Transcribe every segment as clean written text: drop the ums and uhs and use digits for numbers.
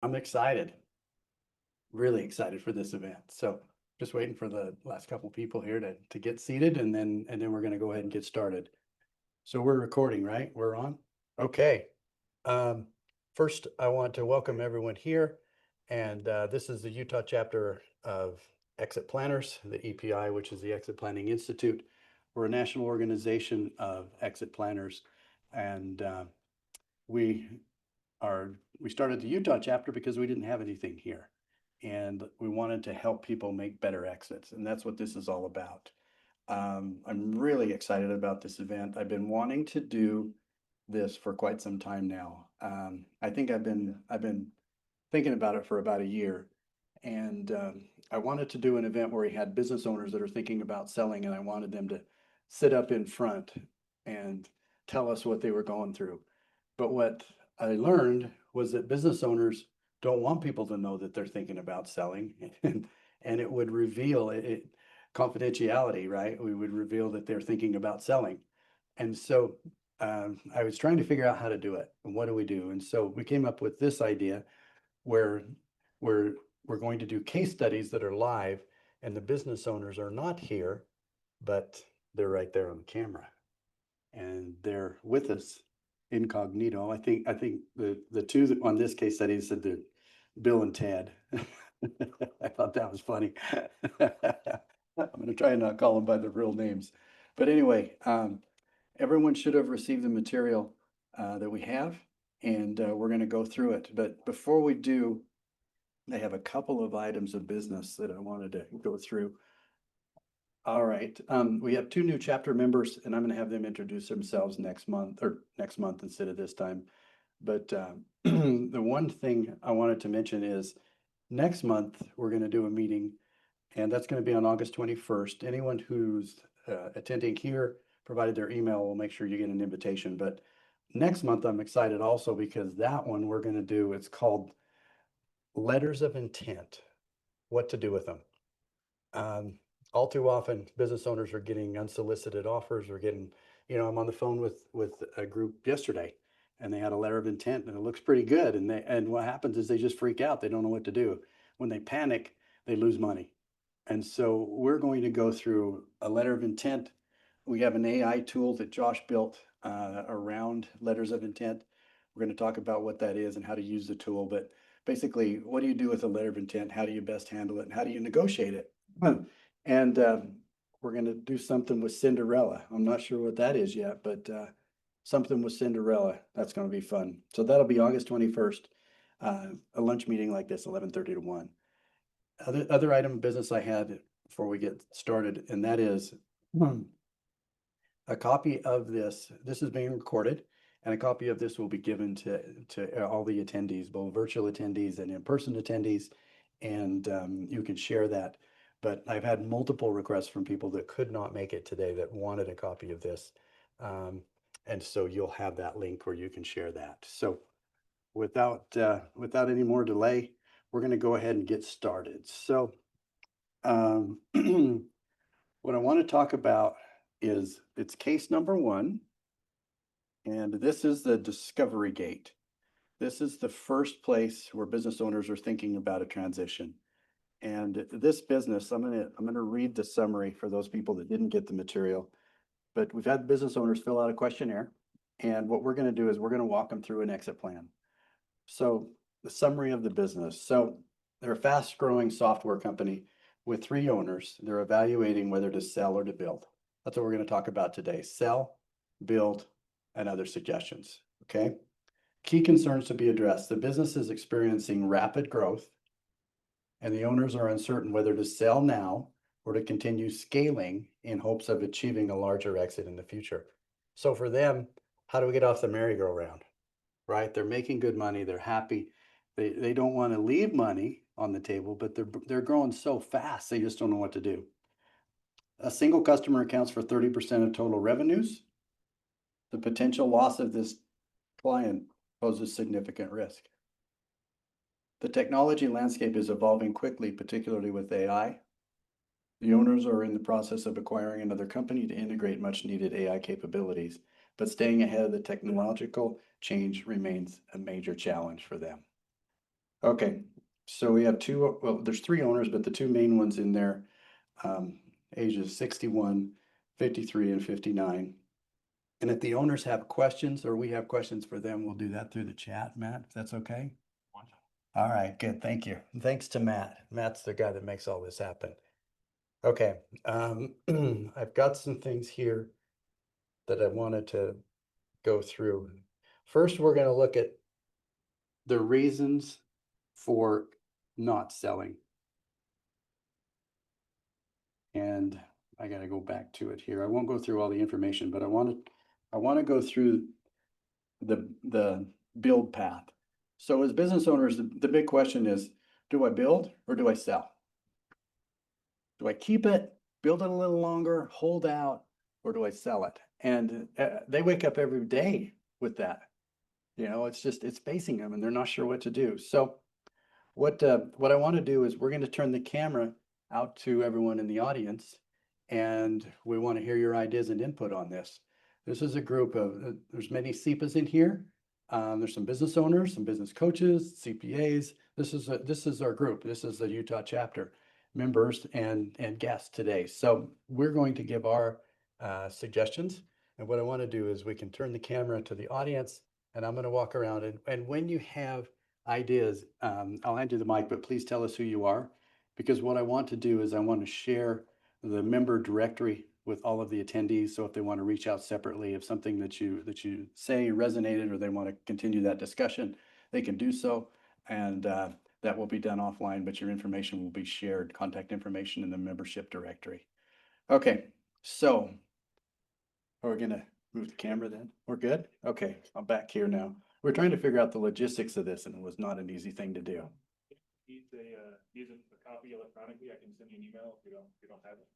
I'm excited, really excited for this event. So just waiting for the last couple people here to get seated and then we're gonna go ahead and get started. So we're recording, right? We're on? Okay. Um, First, I want to welcome everyone here. And this is the Utah chapter of Exit Planners, the EPI, which is the Exit Planning Institute. We're a national organization of exit planners. And we are we started the Utah chapter because we didn't have anything here. And we wanted to help people make better exits. And that's what this is all about. I'm really excited about this event. I've been wanting to do this for quite some time now. I think I've been thinking about it for about a year, and I wanted to do an event where we had business owners that are thinking about selling, and I wanted them to sit up in front and tell us what they were going through. But what I learned was that business owners don't want people to know that they're thinking about selling, and it would reveal confidentiality, right? We would reveal that they're thinking about selling. And so I was trying to figure out how to do it. And what do we do? And so we came up with this idea where we're we're going to do case studies that are live, and the business owners are not here, but they're right there on the camera, and they're with us incognito. I think the two that on this case study said that Bill and Ted. I thought that was funny. I'm going to try and not call them by their real names. But anyway, everyone should have received the material that we have, and we're going to go through it. But before we do, I have a couple of items of business that I wanted to go through. All right, we have two new chapter members, and I'm going to have them introduce themselves next month instead of this time. But the one thing I wanted to mention is next month we're going to do a meeting, and that's going to be on August 21st. Anyone who's attending here, provided their email, will make sure you get an invitation. But next month I'm excited also because that one we're going to do, it's called Letters of Intent, what to do with them. All too often, business owners are getting unsolicited offers or getting, I'm on the phone with a group yesterday, and they had a letter of intent, and it looks pretty good. And what happens is they just freak out. They don't know what to do. When they panic, they lose money. And so we're going to go through a letter of intent. We have an AI tool that Josh built around letters of intent. We're going to talk about what that is and how to use the tool. But basically, what do you do with a letter of intent? How do you best handle it? And how do you negotiate it? And we're going to do something with Cinderella. I'm not sure what that is yet, but something with Cinderella. That's going to be fun. So that'll be August 21st, a lunch meeting like this, 11:30 to 1. Other item of business I had before we get started, and that is a copy of this. This is being recorded, and a copy of this will be given to all the attendees, both virtual attendees and in-person attendees, and you can share that. But I've had multiple requests from people that could not make it today that wanted a copy of this. And so you'll have that link where you can share that. So without any more delay, we're going to go ahead and get started. So what I want to talk about is it's case number 1, and this is the discovery gate. This is the first place where business owners are thinking about a transition. And this business, I'm gonna read the summary for those people that didn't get the material. But we've had business owners fill out a questionnaire, and what we're going to do is we're going to walk them through an exit plan. So the summary of the business. So they're a fast-growing software company with 3 owners. They're evaluating whether to sell or to build. That's what we're going to talk about today: sell, build, and other suggestions. Okay. Key concerns to be addressed: the business is experiencing rapid growth, and the owners are uncertain whether to sell now or to continue scaling in hopes of achieving a larger exit in the future. So for them, how do we get off the merry-go-round, right? They're making good money. They're happy. They don't want to leave money on the table, but they're growing so fast, they just don't know what to do. A single customer accounts for 30% of total revenues. The potential loss of this client poses significant risk. The technology landscape is evolving quickly, particularly with AI. The owners are in the process of acquiring another company to integrate much needed AI capabilities, but staying ahead of the technological change remains a major challenge for them. Okay, so we have two, well, there's three owners, but the two main ones in there, ages 61, 53, and 59. And if the owners have questions or we have questions for them, we'll do that through the chat, Matt, if that's okay? All right, good, thank you. And thanks to Matt. Matt's the guy that makes all this happen. Okay, I've got some things here that I wanted to go through. First, we're gonna look at the reasons for not selling. And I gotta go back to it here. I won't go through all the information, but I want to go through the build path. So as business owners, the big question is, do I build or do I sell? Do I keep it, build it a little longer, hold out, or do I sell it? And they wake up every day with that. You know, it's facing them and they're not sure what to do. So what I want to do is we're going to turn the camera out to everyone in the audience, and we want to hear your ideas and input on this. This is a group of, there's many SEPAs in here. There's some business owners, some business coaches, CPAs. This is our group. This is the Utah chapter members and guests today. So we're going to give our suggestions. And what I want to do is we can turn the camera to the audience, and I'm going to walk around. And when you have ideas, I'll hand you the mic, but please tell us who you are, because what I want to do is I want to share the member directory with all of the attendees. So if they want to reach out separately, if something that you say resonated or they want to continue that discussion, they can do so. And that will be done offline, but your information will be shared, contact information in the membership directory. Okay, so are we gonna move the camera then? We're good? Okay, I'm back here now. We're trying to figure out the logistics of this, and it was not an easy thing to do. Needs a copy electronically. I can send you an email if you don't have it.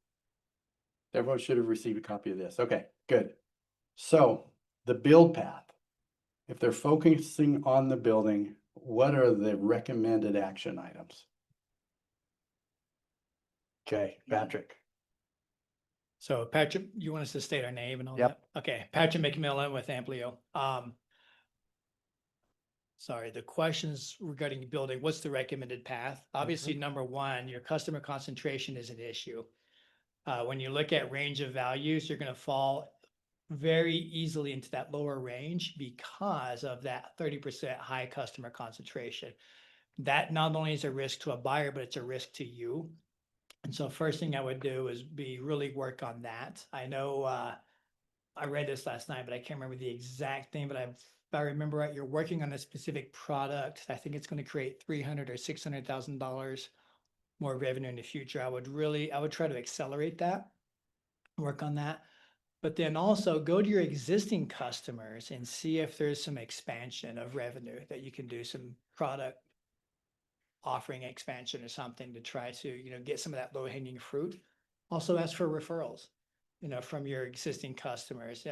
Everyone should have received a copy of this. Okay, good. So the build path, if they're focusing on the building, what are the recommended action items? Okay, Patrick. So Patrick, you want us to state our name and all Yep. that? Okay, Patrick McMillan with Amplio. Sorry, the questions regarding building, what's the recommended path? Obviously, number one, your customer concentration is an issue. When you look at range of values, you're gonna fall very easily into that lower range because of that 30% high customer concentration. That not only is a risk to a buyer, but it's a risk to you. And so first thing I would do is really work on that. I know I read this last night, but I can't remember the exact thing, but if I remember right, you're working on a specific product. I think it's going to create $300,000 or $600,000 more revenue in the future. I would try to accelerate that, work on that. But then also go to your existing customers and see if there's some expansion of revenue that you can do, some product offering expansion or something to try to, get some of that low hanging fruit. Also ask for referrals, from your existing customers.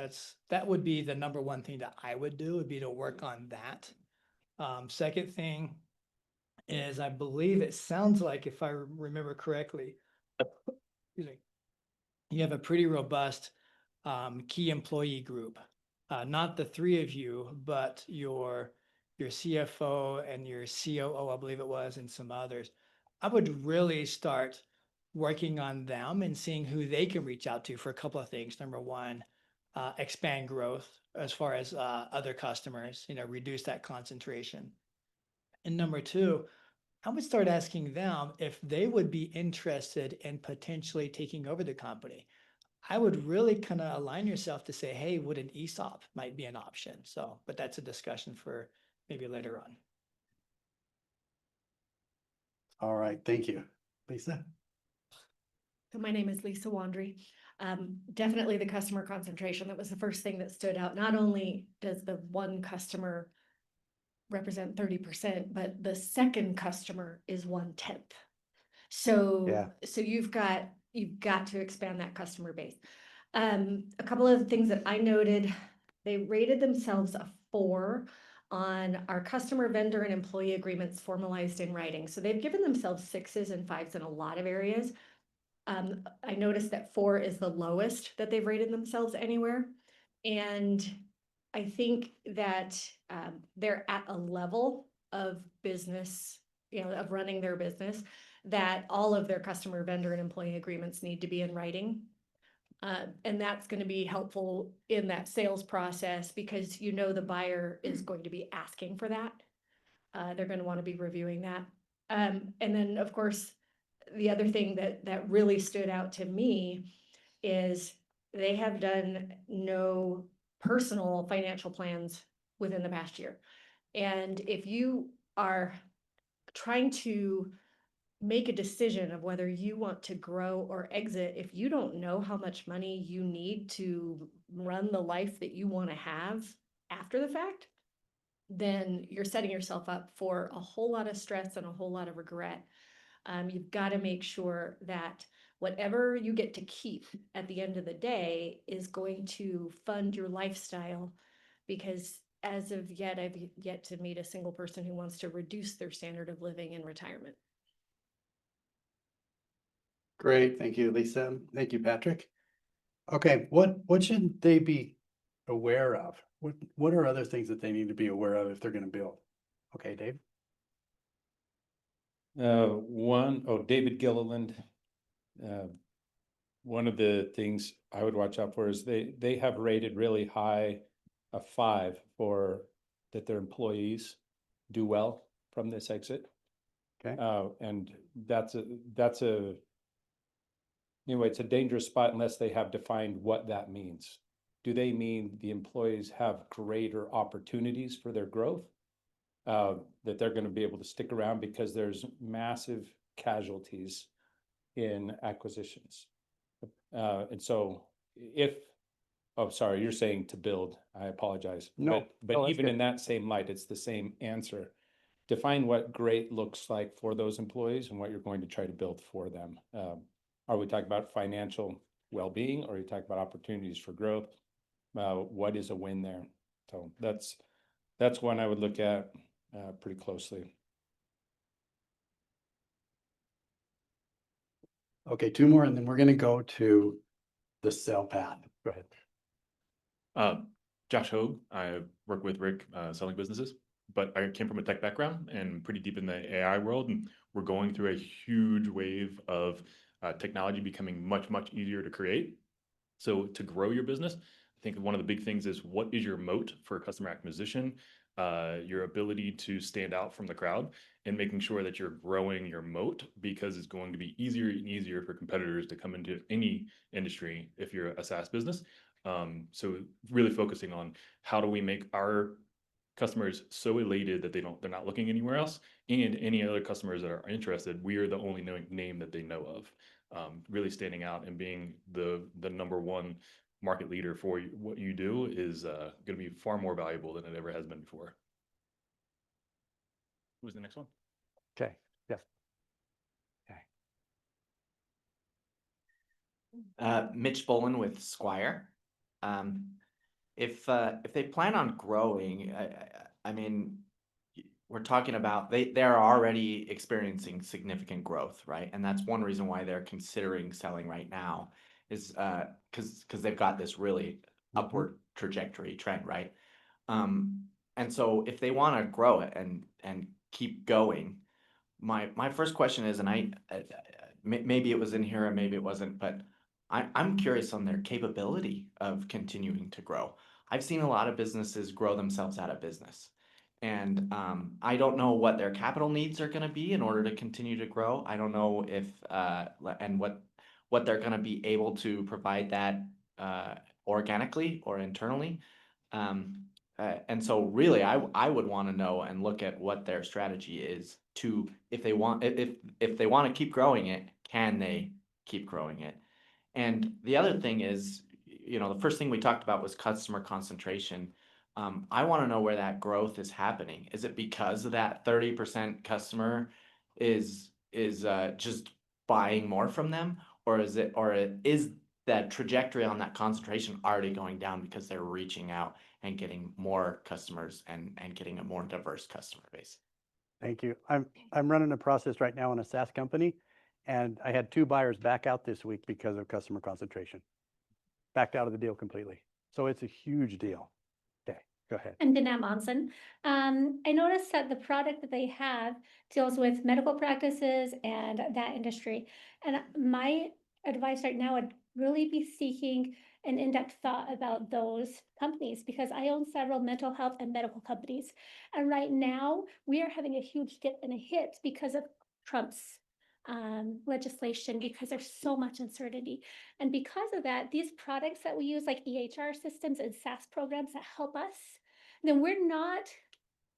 That would be the number one thing that I would do, would be to work on that. Second thing is, I believe it sounds like, if I remember correctly, excuse me, you have a pretty robust key employee group. Not the three of you, but your CFO and your COO, I believe it was, and some others. I would really start working on them and seeing who they can reach out to for a couple of things. Number one, expand growth as far as other customers, reduce that concentration. And number two, I would start asking them if they would be interested in potentially taking over the company. I would really kind of align yourself to say, hey, would an ESOP might be an option? So, but that's a discussion for maybe later on. All right, thank you. Lisa? So my name is Lisa Wandry. Definitely the customer concentration. That was the first thing that stood out. Not only does the one customer represent 30%, but the second customer is 1/10. So, so you've got to expand that customer base. A couple of the things that I noted, they rated themselves a 4 on our customer, vendor, and employee agreements formalized in writing. So they've given themselves 6s and 5s in a lot of areas. I noticed that 4 is the lowest that they've rated themselves anywhere. And I think that they're at a level of business you know, of running their business, that all of their customer, vendor, and employee agreements need to be in writing. And that's going to be helpful in that sales process because you know the buyer is going to be asking for that. They're going to want to be reviewing that. And then, of course, the other thing that really stood out to me is they have done no personal financial plans within the past year. And if you are trying to make a decision of whether you want to grow or exit, if you don't know how much money you need to run the life that you want to have after the fact, then you're setting yourself up for a whole lot of stress and a whole lot of regret. You've got to make sure that whatever you get to keep at the end of the day is going to fund your lifestyle, because as of yet, I've yet to meet a single person who wants to reduce their standard of living in retirement. Great, thank you, Lisa. Thank you, Patrick. Okay, what should they be aware of? What are other things that they need to be aware of if they're gonna build? Okay, Dave? David Gilliland. One of the things I would watch out for is they have rated really high a 5 for that their employees do well from this exit. Okay. And that's a anyway, it's a dangerous spot unless they have defined what that means. Do they mean the employees have greater opportunities for their growth? That they're going to be able to stick around because there's massive casualties in acquisitions. And so sorry, you're saying to build, I apologize. No, But no, that's even good. in that same light, it's the same answer. Define what great looks like for those employees and what you're going to try to build for them. Are we talking about financial well-being, or are you talking about opportunities for growth? What is a win there? So that's one I would look at pretty closely. Okay, 2 more, and then we're gonna go to the sell path. Go ahead. Josh Hogue, I work with Rick selling businesses, but I came from a tech background and pretty deep in the AI world. And we're going through a huge wave of technology becoming much, much easier to create. So to grow your business, I think one of the big things is, what is your moat for customer acquisition, your ability to stand out from the crowd, and making sure that you're growing your moat, because it's going to be easier and easier for competitors to come into any industry if you're a SaaS business. So really focusing on how do we make our customers so elated that they're not looking anywhere else, and any other customers that are interested, we are the only name that they know of. Really standing out and being the number one market leader for what you do is going to be far more valuable than it ever has been before. Who's the next one? Okay, yes. Okay. Mitch Bolin with Squire. If they plan on growing, I mean, we're talking about they're already experiencing significant growth, right? And that's one reason why they're considering selling right now, is because they've got this really upward trajectory trend, right? And so if they want to grow it and keep going, my first question is, and I maybe it was in here and maybe it wasn't, but I'm curious on their capability of continuing to grow. I've seen a lot of businesses grow themselves out of business. And I don't know what their capital needs are going to be in order to continue to grow. I don't know if and what they're going to be able to provide that organically or internally. And so really, I would want to know and look at what their strategy is to, if they want to keep growing it, can they keep growing it? And the other thing is, the first thing we talked about was customer concentration. I want to know where that growth is happening. Is it because of that 30% customer is just buying more from them, or is that trajectory on that concentration already going down because they're reaching out and getting more customers and getting a more diverse customer base? Thank you. I'm running a process right now in a SaaS company, and I had 2 buyers back out this week because of customer concentration. Backed out of the deal completely. So it's a huge deal. Okay. Go ahead. I'm Dinah Monson. I noticed that the product that they have deals with medical practices and that industry. And my advice right now would really be seeking an in-depth thought about those companies because I own several mental health and medical companies. And right now we are having a huge dip and a hit because of Trump's legislation because there's so much uncertainty. And because of that, these products that we use, like EHR systems and SaaS programs that help us, then we're not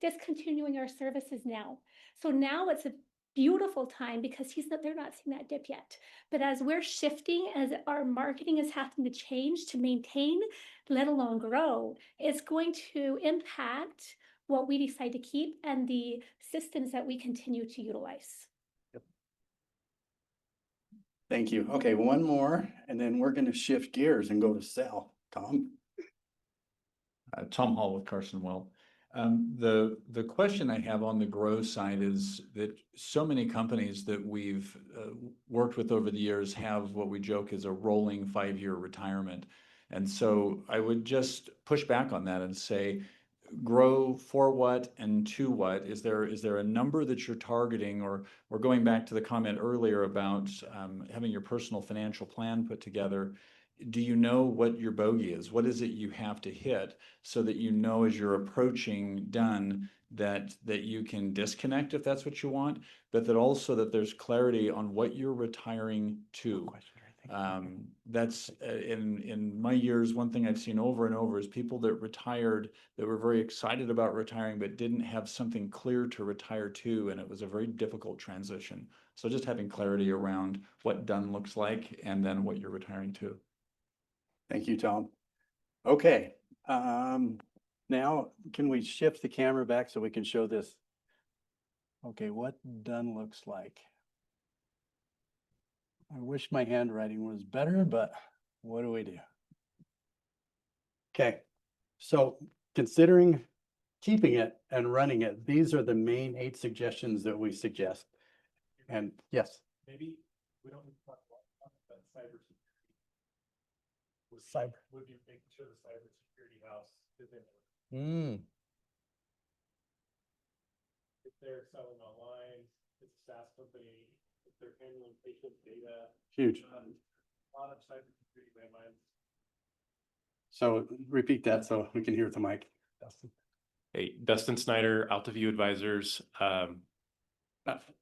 discontinuing our services now. So now it's a beautiful time because they're not seeing that dip yet. But as we're shifting, as our marketing is having to change to maintain, let alone grow, it's going to impact what we decide to keep and the systems that we continue to utilize. Thank you. Okay, one more, and then we're gonna shift gears and go to sell. Tom? Tom Hall with Carson Well. The question I have on the grow side is that so many companies that we've worked with over the years have what we joke is a rolling 5-year retirement. And so I would just push back on that and say, grow for what and to what? Is there a number that you're targeting, or going back to the comment earlier about having your personal financial plan put together? Do you know what your bogey is? What is it you have to hit so that you know as you're approaching done that you can disconnect if that's what you want, but that also that there's clarity on what you're retiring to. That's in my years, one thing I've seen over and over is people that retired that were very excited about retiring but didn't have something clear to retire to, and it was a very difficult transition. So just having clarity around what done looks like and then what you're retiring to. Thank you, Tom. Okay, now can we shift the camera back so we can show this? Okay, what done looks like. I wish my handwriting was better, but what do we do? Okay, so considering keeping it and running it, these are the main 8 suggestions that we suggest. And yes. Maybe we don't need to talk about cybersecurity. Cyber. Would you making sure the cybersecurity house is in there? If they're selling online, it's a SaaS company, if they're handling patient data. Huge. A lot of cybersecurity landmines. So repeat that so we can hear the mic. Dustin. Hey, Dustin Snyder, AltaView Advisors.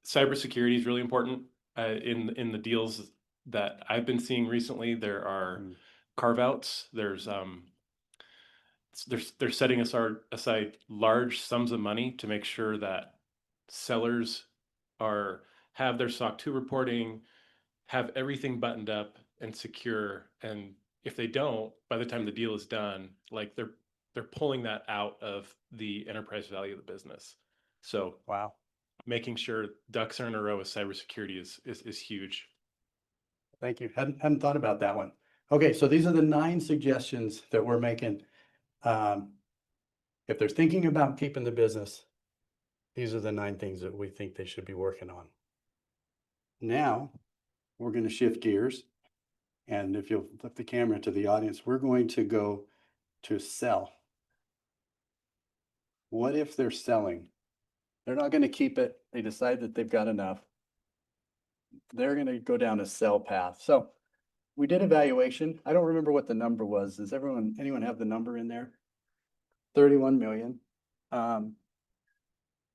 Cybersecurity is really important in the deals that I've been seeing recently. There are carve-outs. They're setting aside large sums of money to make sure that sellers have their SOC 2 reporting, have everything buttoned up and secure. And if they don't, by the time the deal is done, like they're pulling that out of the enterprise value of the business. So wow, making sure ducks are in a row with cybersecurity is huge. Thank you. Hadn't thought about that one. Okay, so these are the 9 suggestions that we're making. If they're thinking about keeping the business, these are the 9 things that we think they should be working on. Now, we're going to shift gears. And if you'll flip the camera to the audience, we're going to go to sell. What if they're selling? They're not going to keep it. They decide that they've got enough. They're going to go down a sell path. So we did evaluation. I don't remember what the number was. Does anyone have the number in there? 31 million.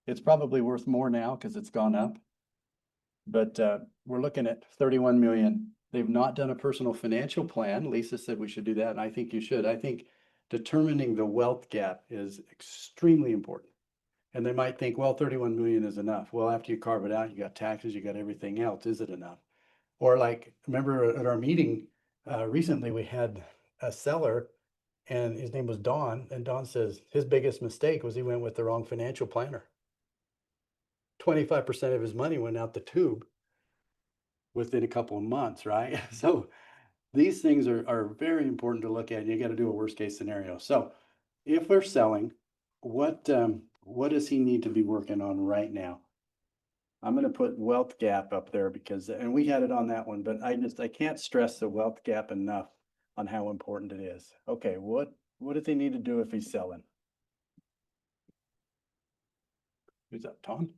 It's probably worth more now because it's gone up. But we're looking at 31 million. They've not done a personal financial plan. Lisa said we should do that, and I think you should. I think determining the wealth gap is extremely important. And they might think, well, 31 million is enough. Well, after you carve it out, you got taxes, you got everything else. Is it enough? Or like, remember at our meeting recently, we had a seller and his name was Don. And Don says his biggest mistake was he went with the wrong financial planner. 25% of his money went out the tube within a couple of months, right? So these things are very important to look at. And you got to do a worst case scenario. So if we're selling, what does he need to be working on right now? I'm going to put wealth gap up there because, and we had it on that one, but I can't stress the wealth gap enough on how important it is. Okay, what does he need to do if he's selling? Who's that, Tom?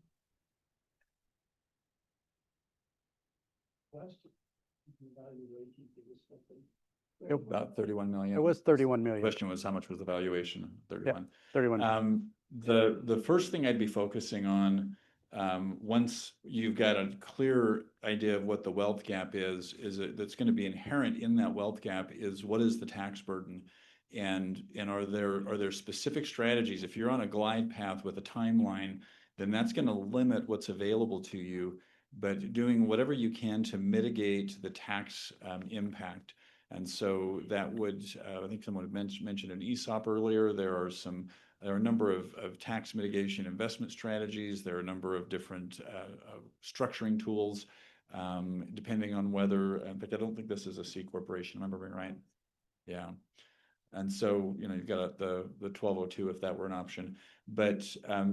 About 31 million. It was 31 million, Question was, how much was the valuation? 31. 31. The first thing I'd be focusing on, once you've got a clear idea of what the wealth gap is that's going to be inherent in that wealth gap is what is the tax burden? And are there specific strategies? If you're on a glide path with a timeline, then that's going to limit what's available to you, but doing whatever you can to mitigate the tax impact. And so that would, I think someone had mentioned an ESOP earlier. There are a number of tax mitigation investment strategies. There are a number of different structuring tools, depending on whether, but I don't think this is a C corporation, am I remembering right? Yeah. And so, you've got the 1202 if that were an option. But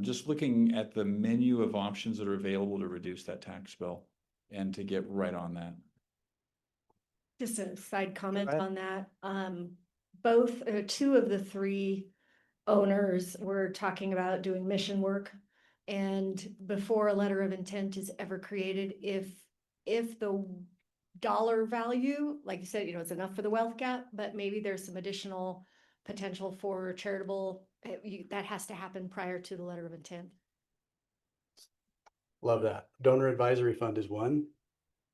just looking at the menu of options that are available to reduce that tax bill and to get right on that. Just a side comment ahead. on that. Two of the three owners were talking about doing mission work. And before a letter of intent is ever created, if the dollar value, like you said, it's enough for the wealth gap, but maybe there's some additional potential for charitable, that has to happen prior to the letter of intent. Love that. Donor advisory fund is one.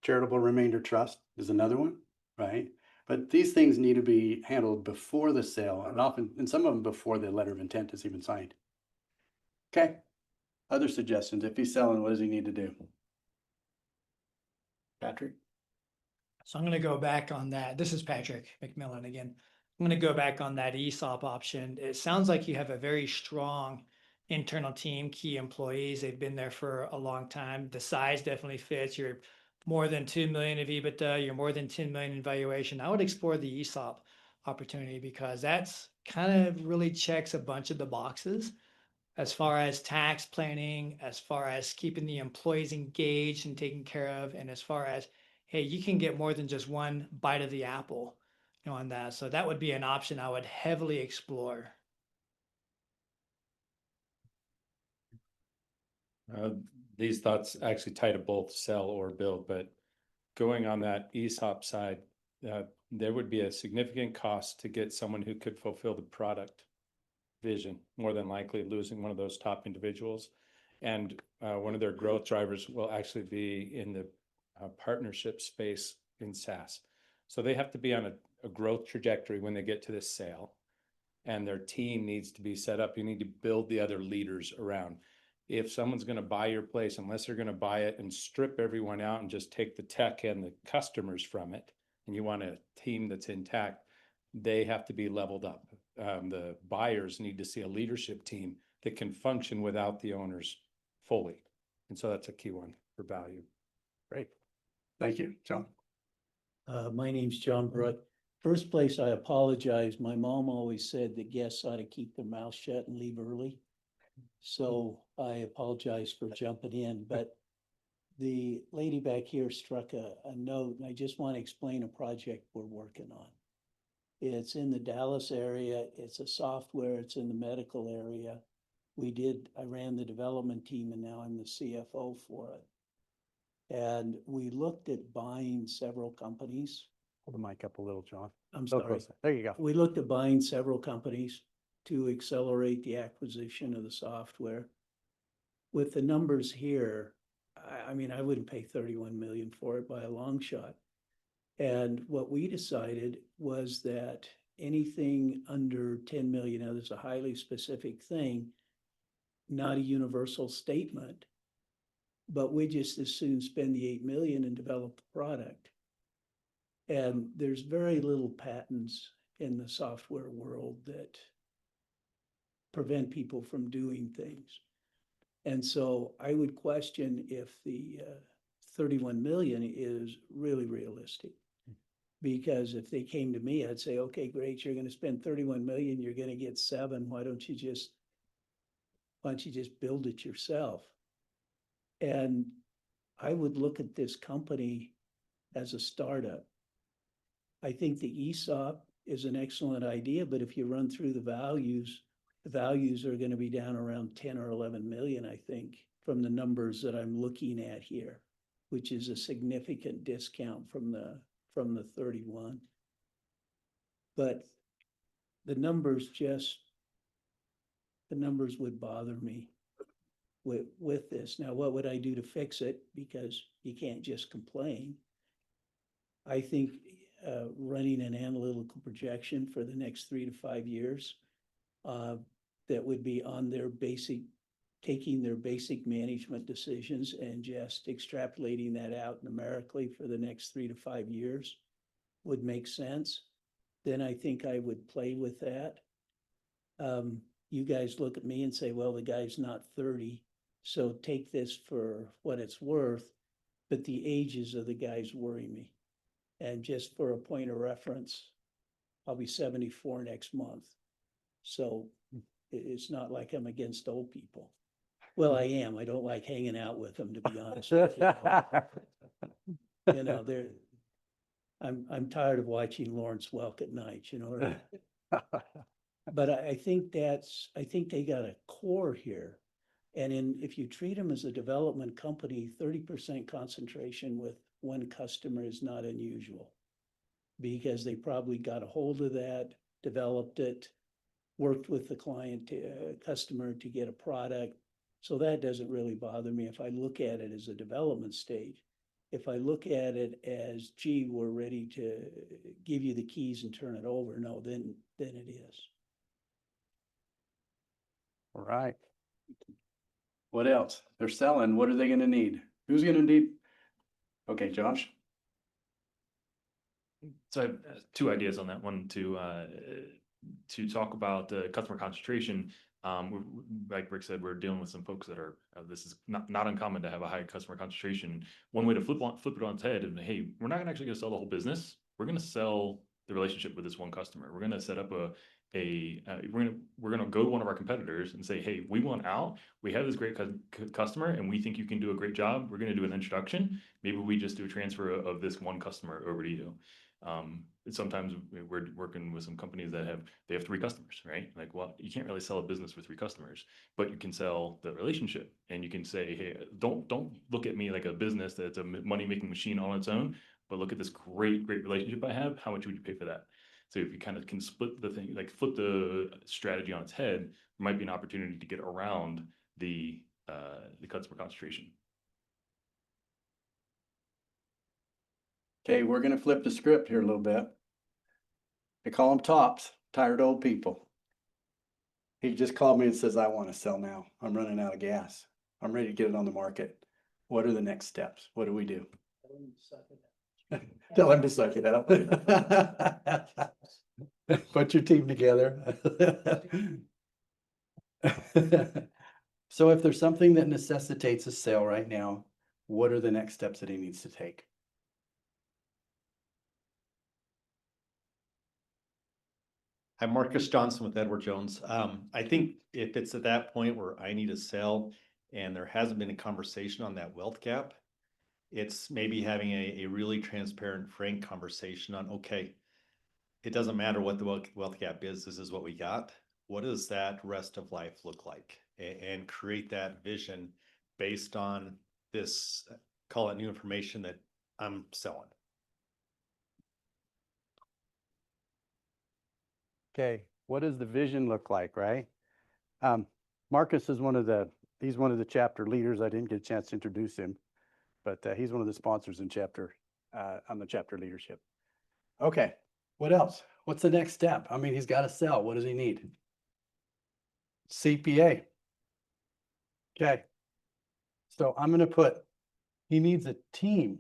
Charitable remainder trust is another one, right? But these things need to be handled before the sale, and often, and some of them before the letter of intent is even signed. Okay. Other suggestions? If he's selling, what does he need to do? Patrick? So I'm gonna go back on that. This is Patrick McMillan again. I'm gonna go back on that ESOP option. It sounds like you have a very strong internal team, key employees. They've been there for a long time. The size definitely fits. You're more than 2 million of EBITDA. You're more than 10 million in valuation. I would explore the ESOP opportunity because that's kind of really checks a bunch of the boxes as far as tax planning, as far as keeping the employees engaged and taken care of, and as far as, hey, you can get more than just one bite of the apple, on that. So that would be an option I would heavily explore. These thoughts actually tie to both sell or build, but going on that ESOP side, there would be a significant cost to get someone who could fulfill the product vision, more than likely losing one of those top individuals. And one of their growth drivers will actually be in the partnership space in SaaS. So they have to be on a growth trajectory when they get to this sale, and their team needs to be set up. You need to build the other leaders around. If someone's going to buy your place, unless they're going to buy it and strip everyone out and just take the tech and the customers from it, and you want a team that's intact, they have to be leveled up. The buyers need to see a leadership team that can function without the owners fully. And so that's a key one for value. Great. Thank you, John. My name's John Brutt. First place, I apologize. My mom always said that guests ought to keep their mouth shut and leave early. So I apologize for jumping in, but the lady back here struck a note, and I just want to explain a project we're working on. It's in the Dallas area. It's a software. It's in the medical area. I ran the development team, and now I'm the CFO for it. And we looked at buying several companies. Hold the mic up a little, John. I'm A little sorry. closer. There you go. We looked at buying several companies to accelerate the acquisition of the software. With the numbers here, I mean, I wouldn't pay 31 million for it by a long shot. And what we decided was that anything under 10 million, now there's a highly specific thing, not a universal statement, but we just as soon spend the 8 million and develop the product. And there's very little patents in the software world that prevent people from doing things. And so I would question if the 31 million is really realistic. Because if they came to me, I'd say, okay, great, you're going to spend 31 million, you're going to get 7. Why don't you just build it yourself? And I would look at this company as a startup. I think the ESOP is an excellent idea, but if you run through the values, the values are gonna be down around 10 or 11 million, I think, from the numbers that I'm looking at here, which is a significant discount from the 31. But the numbers would bother me with this. Now, what would I do to fix it? Because you can't just complain. I think running an analytical projection for the next 3 to 5 years that would be on their taking their basic management decisions and just extrapolating that out numerically for the next 3 to 5 years would make sense. Then I think I would play with that. You guys look at me and say, well, the guy's not 30, so take this for what it's worth, but the ages of the guys worry me. And just for a point of reference, I'll be 74 next month. So it's not like I'm against old people. Well, I am. I don't like hanging out with them, to be honest with you. You know, I'm tired of watching Lawrence Welk at night, you know. But I think they got a core here. And if you treat them as a development company, 30% concentration with one customer is not unusual. Because they probably got a hold of that, developed it, worked with the customer to get a product. So that doesn't really bother me if I look at it as a development stage. If I look at it as, gee, we're ready to give you the keys and turn it over, no, then it is. All right. What else? They're selling. What are they gonna need? Who's gonna need? Okay, Josh. So I have two ideas on that one to talk about customer concentration. Like Rick said, we're dealing with some folks that are, this is not uncommon to have a high customer concentration. One way to flip it on its head is, hey, we're not actually going to sell the whole business. We're going to sell the relationship with this one customer. We're going to set up we're going to go to one of our competitors and say, hey, we want out. We have this great customer and we think you can do a great job. We're going to do an introduction. Maybe we just do a transfer of this one customer over to you. Sometimes we're working with some companies that have 3 customers, right? Like, well, you can't really sell a business with 3 customers, but you can sell the relationship, and you can say, hey, don't look at me like a business that's a money-making machine on its own, but look at this great relationship I have. How much would you pay for that? So if you kind of can split the thing, like flip the strategy on its head, there might be an opportunity to get around the customer concentration. Okay, we're gonna flip the script here a little bit. They call them tops, tired old people. He just called me and says, I want to sell now. I'm running out of gas. I'm ready to get it on the market. What are the next steps? What do we do? Tell him to suck it up. Put your team together. So if there's something that necessitates a sale right now, what are the next steps that he needs to take? I'm Marcus Johnson with Edward Jones. I think if it's at that point where I need to sell and there hasn't been a conversation on that wealth gap, it's maybe having a really transparent, frank conversation on, okay, it doesn't matter what the wealth gap is, this is what we got. What does that rest of life look like? And create that vision based on this, call it new information that I'm selling. Okay, what does the vision look like, right? Marcus is he's one of the chapter leaders. I didn't get a chance to introduce him, but he's one of the sponsors in on the chapter leadership. Okay, what else? What's the next step? I mean, he's got to sell. What does he need? CPA. Okay, so I'm going to he needs a team.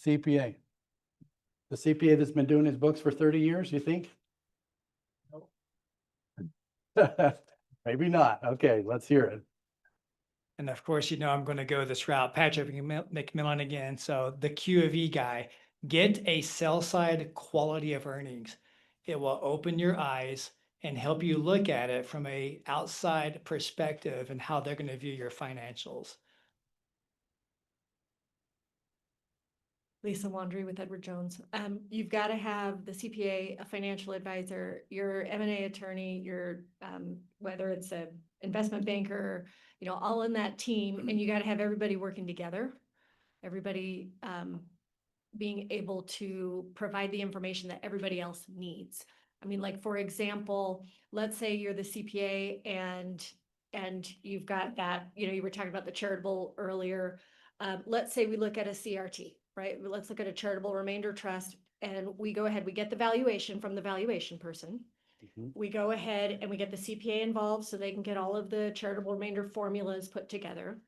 CPA. The CPA that's been doing his books for 30 years, you think? No. Maybe not. Okay, let's hear it. And of course, I'm going to go this route. Patrick McMillan again. So the Q of E guy, get a sell side quality of earnings. It will open your eyes and help you look at it from a outside perspective and how they're going to view your financials. Lisa Wandry with Edward Jones. You've got to have the CPA, a financial advisor, your M&A attorney, your, whether it's a investment banker, you know, all in that team, and you got to have everybody working together. Everybody, being able to provide the information that everybody else needs. I mean, like, for example, let's say you're the CPA and you've got that, you know, you were talking about the charitable earlier. Let's say we look at a CRT, right? Let's look at a charitable remainder trust, and we go ahead, we get the valuation from the valuation person. Mhm. We go ahead and we get the CPA involved so they can get all of the charitable remainder formulas put together.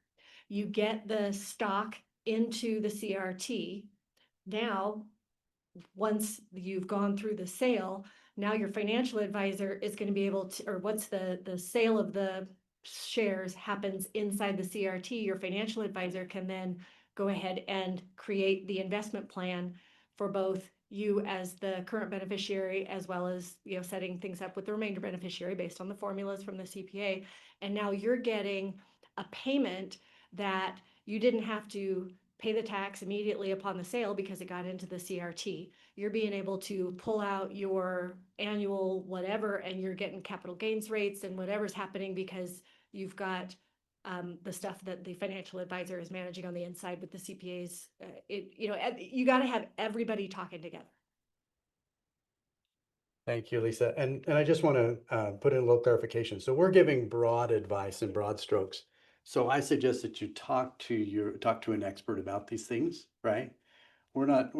You get the stock into the CRT. Now, once you've gone through the sale, now your financial advisor is going to be able to, or once the sale of the shares happens inside the CRT, your financial advisor can then go ahead and create the investment plan for both you as the current beneficiary, as well as, you know, setting things up with the remainder beneficiary based on the formulas from the CPA. And now you're getting a payment that you didn't have to pay the tax immediately upon the sale because it got into the CRT. You're being able to pull out your annual whatever, and you're getting capital gains rates and whatever's happening because you've got the stuff that the financial advisor is managing on the inside with the CPAs. You know, you got to have everybody talking together. Thank you, Lisa. And I just want to put in a little clarification. So we're giving broad advice in broad strokes. So I suggest that you talk to an expert about these things, right? We're not,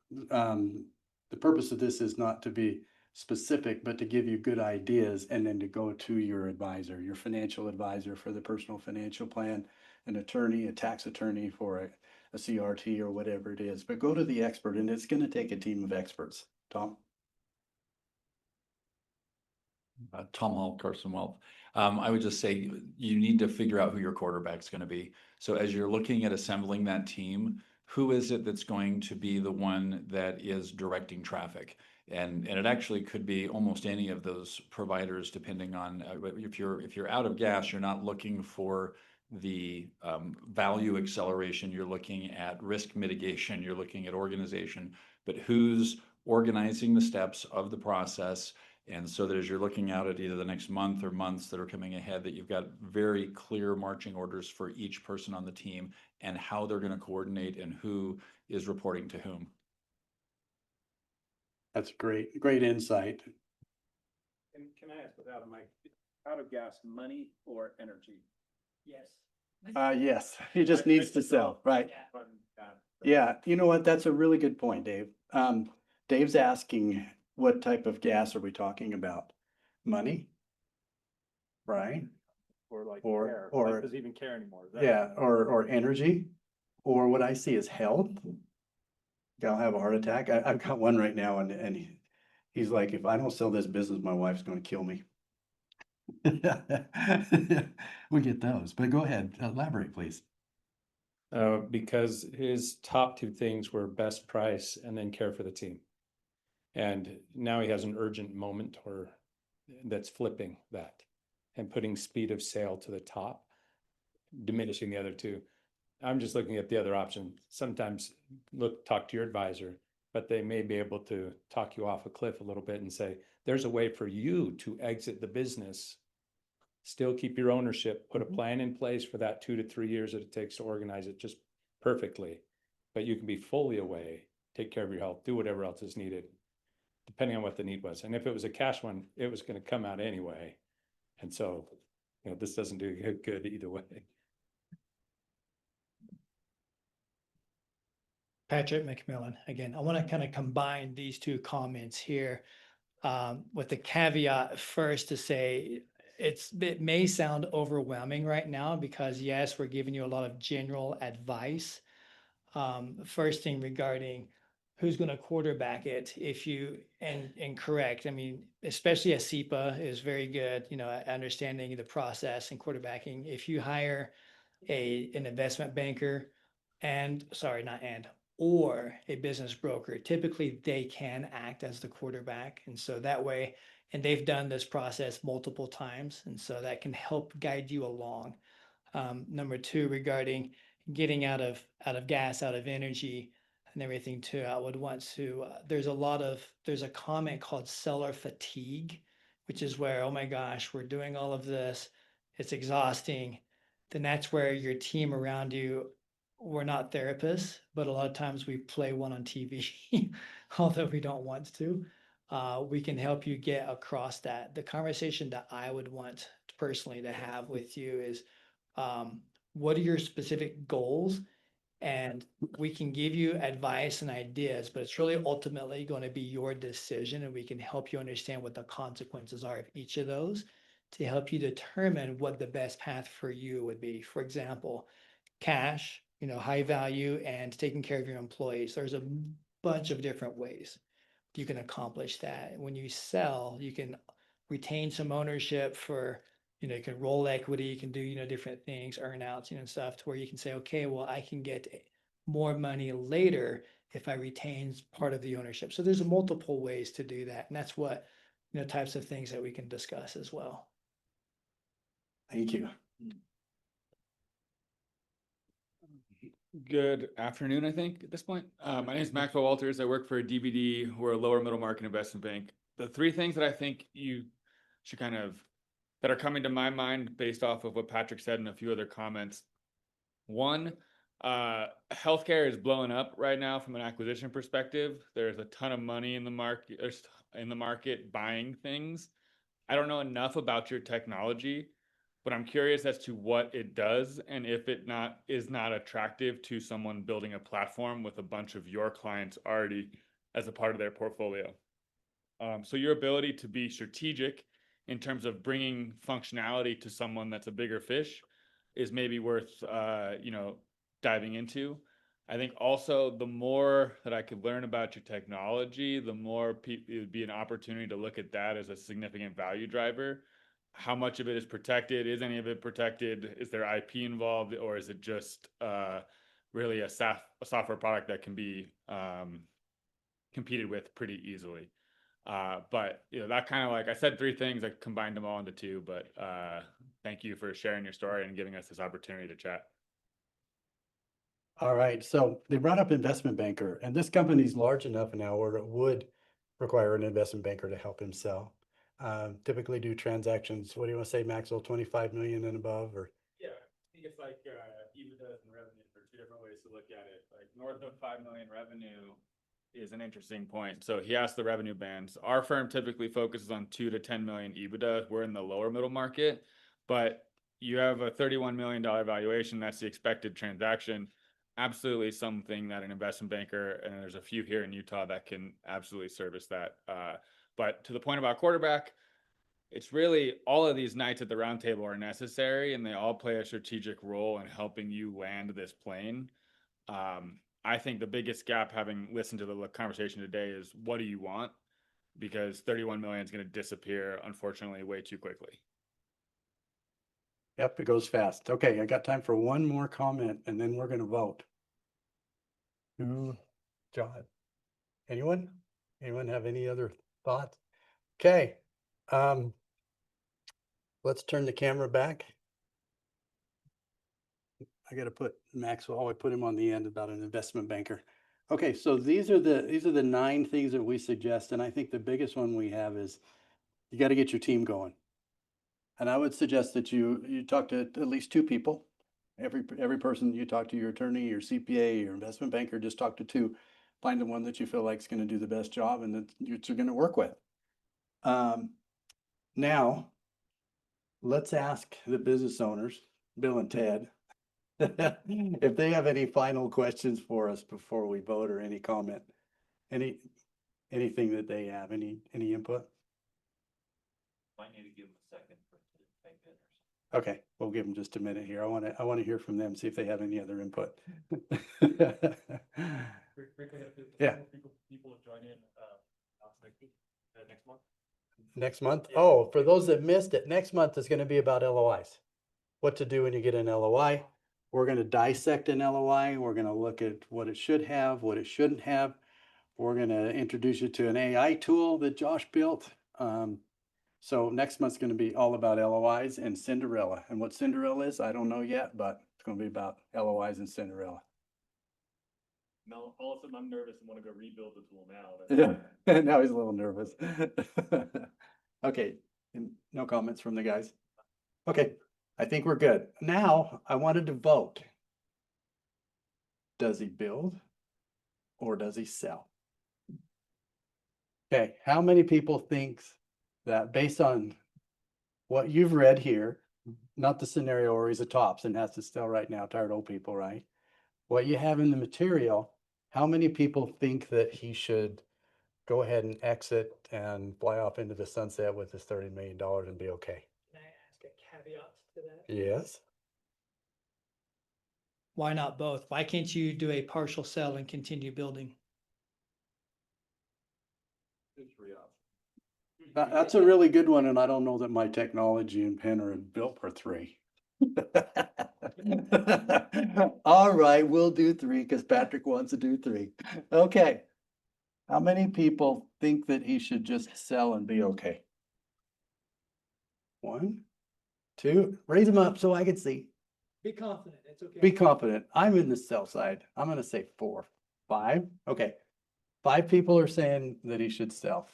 the purpose of this is not to be specific, but to give you good ideas and then to go to your advisor, your financial advisor for the personal financial plan, an attorney, a tax attorney for a CRT or whatever it is. But go to the expert, and it's going to take a team of experts. Tom? Tom Hall, Carson Wealth. I would just say you need to figure out who your quarterback's going to be. So as you're looking at assembling that team, who is it that's going to be the one that is directing traffic? And it actually could be almost any of those providers, depending on if you're out of gas, you're not looking for the value acceleration, you're looking at risk mitigation, you're looking at organization, but who's organizing the steps of the process. And so that as you're looking out at either the next month or months that are coming ahead, that you've got very clear marching orders for each person on the team and how they're going to coordinate and who is reporting to whom. That's great insight. And can I ask without a mic, out of gas, money or energy? Yes. Yes, he just needs to sell, right? Yeah, you know what? That's a really good point, Dave. Dave's asking, what type of gas are we talking about? Money? Right? Or like Or- care, or- like, does he even care anymore? Is that- Yeah, or energy, or what I see is health. I'll have a heart attack. I've got one right now, and he's like, if I don't sell this business, my wife's going to kill me. We get those, but go ahead, elaborate, please. Because his top two things were best price and then care for the team. And now he has an urgent moment or that's flipping that and putting speed of sale to the top, diminishing the other two. I'm just looking at the other option. Sometimes talk to your advisor, but they may be able to talk you off a cliff a little bit and say, there's a way for you to exit the business, still keep your ownership, put a plan in place for that 2 to 3 years that it takes to organize it just perfectly. But you can be fully away, take care of your health, do whatever else is needed, depending on what the need was. And if it was a cash one, it was going to come out anyway. And so, you know, this doesn't do good either way. Patrick McMillan, again, I want to kind of combine these two comments here with the caveat first to say it may sound overwhelming right now because yes, we're giving you a lot of general advice. First thing regarding who's going to quarterback it, if you and correct, I mean, especially a SEPA is very good, you know, at understanding the process and quarterbacking. If you hire an investment banker or a business broker, typically they can act as the quarterback. And so that way, and they've done this process multiple times. And so that can help guide you along. Number two, regarding getting out of gas, out of energy, and everything too. I would want to, there's a comment called seller fatigue, which is where, oh my gosh, we're doing all of this, it's exhausting. Then that's where your team around you, we're not therapists, but a lot of times we play one on TV, although we don't want to. We can help you get across that. The conversation that I would want personally to have with you is, what are your specific goals? And we can give you advice and ideas, but it's really ultimately going to be your decision, and we can help you understand what the consequences are of each of those to help you determine what the best path for you would be. For example, cash, high value, and taking care of your employees. There's a bunch of different ways you can accomplish that. When you sell, you can retain some ownership for, you can roll equity, you can do, different things, earnouts, and stuff, to where you can say, okay, well, I can get more money later if I retain part of the ownership. So there's multiple ways to do that. And that's what, types of things that we can discuss as well. Thank you. Good afternoon, I think, at this point. My name is Maxwell Walters. I work for DBD. We're a lower middle market investment bank. The three things that I think you should that are coming to my mind based off of what Patrick said and a few other comments. One, healthcare is blowing up right now from an acquisition perspective. There's a ton of money in the market buying things. I don't know enough about your technology, but I'm curious as to what it does and if it is not attractive to someone building a platform with a bunch of your clients already as a part of their portfolio. So your ability to be strategic in terms of bringing functionality to someone that's a bigger fish is maybe worth diving into. I think also the more that I could learn about your technology, the more it would be an opportunity to look at that as a significant value driver. How much of it is protected? Is any of it protected? Is there IP involved, or is it just really a software product that can be competed with pretty easily? But that kind of, like I said, three things, I combined them all into two, but thank you for sharing your story and giving us this opportunity to chat. All right, so they brought up investment banker, and this company's large enough now where it would require an investment banker to help him sell. Typically do transactions, what do you want to say, Maxwell, 25 million and above, or? Yeah, I think it's like EBITDA and revenue are two different ways to look at it. Like north of 5 million revenue is an interesting point. So he asked the revenue bands. Our firm typically focuses on 2 to 10 million EBITDA. We're in the lower middle market, but you have a $31 million valuation. That's the expected transaction. Absolutely something that an investment banker, and there's a few here in Utah that can absolutely service that. But to the point about quarterback, it's really all of these nights at the round table are necessary, and they all play a strategic role in helping you land this plane. I think the biggest gap, having listened to the conversation today, is what do you want? Because 31 million is going to disappear, unfortunately, way too quickly. Yep, it goes fast. Okay, I got time for one more comment, and then we're going to vote. John, anyone have any other thoughts? Okay, let's turn the camera back. I got to put Maxwell, I put him on the end about an investment banker. Okay, so these are the 9 things that we suggest, and I think the biggest one we have is you got to get your team going. And I would suggest that you talk to at least 2 people. Every person you talk to, your attorney, your CPA, your investment banker, just talk to 2. Find the one that you feel like is going to do the best job and that you're going to work with. Now, let's ask the business owners, Bill and Ted, if they have any final questions for us before we vote, or any comment, anything that they have, any input. Might need to give them a second for it to take it. Okay, we'll give them just a minute here. I want to hear from them, see if they have any other input. Yeah. People join in next month. Next month? Oh, for those that missed it, next month is going to be about LOIs. What to do when you get an LOI. We're going to dissect an LOI. We're going to look at what it should have, what it shouldn't have. We're going to introduce you to an AI tool that Josh built. So next month's going to be all about LOIs and Cinderella. And what Cinderella is, I don't know yet, but it's going to be about LOIs and Cinderella. Now, all of a sudden I'm nervous and want to go rebuild the tool now. Yeah, now he's a little nervous. Okay, and no comments from the guys? Okay, I think we're good. Now, I wanted to vote. Does he build or does he sell? Okay, how many people thinks that based on what you've read here, not the scenario where he's a tops and has to sell right now, tired old people, right? What you have in the material, how many people think that he should go ahead and exit and fly off into the sunset with his $30 million and be okay? Can I ask a caveat to that? Yes. Why not both? Why can't you do a partial sell and continue building? That's a really good one, and I don't know that my technology and pen are built for three. All right, we'll do three because Patrick wants to do three. Okay. How many people think that he should just sell and be okay? One, two, raise them up so I can see. Be confident, it's okay. Be confident. I'm in the sell side. I'm gonna say 4, 5. Okay. 5 people are saying that he should sell.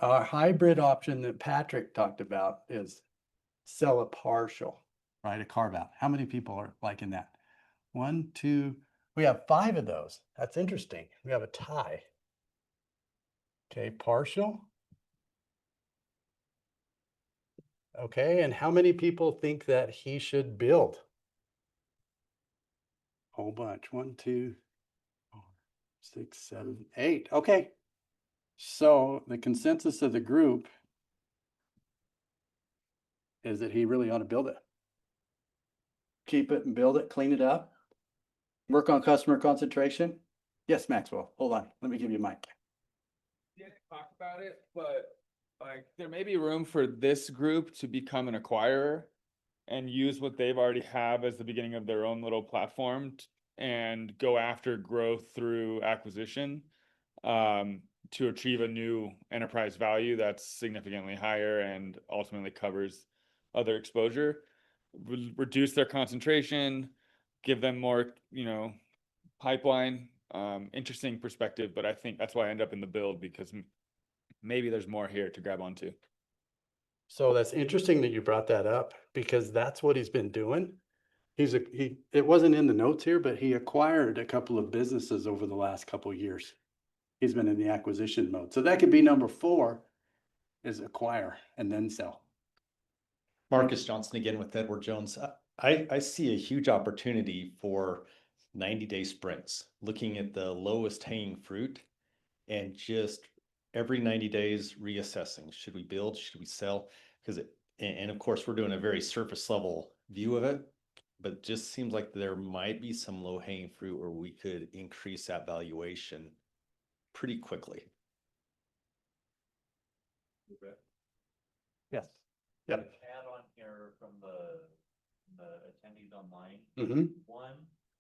Our hybrid option that Patrick talked about is sell a partial, right? A carve out. How many people are liking that? 1, 2, we have 5 of those. That's interesting. We have a tie. Okay, partial. Okay, and how many people think that he should build? Whole bunch. 1, 2, 4, 6, 7, 8. Okay. So the consensus of the group is that he really ought to build it. Keep it and build it, clean it up. Work on customer concentration. Yes, Maxwell, hold on. Let me give you a mic. Yeah, talk about it, but like there may be room for this group to become an acquirer and use what they've already have as the beginning of their own little platform and go after growth through acquisition to achieve a new enterprise value that's significantly higher and ultimately covers other exposure, reduce their concentration, give them more, pipeline, interesting perspective. But I think that's why I end up in the build, because maybe there's more here to grab onto. So that's interesting that you brought that up because that's what he's been doing. It wasn't in the notes here, but he acquired a couple of businesses over the last couple of years. He's been in the acquisition mode. So that could be number 4 is acquire and then sell. Marcus Johnson again with Edward Jones. I see a huge opportunity for 90-day sprints, looking at the lowest hanging fruit and just every 90 days reassessing. Should we build? Should we sell? And of course, we're doing a very surface level view of it, but it just seems like there might be some low hanging fruit where we could increase that valuation pretty quickly. Yes. Yep. Add on here from the attendees online. Mm-hmm. 1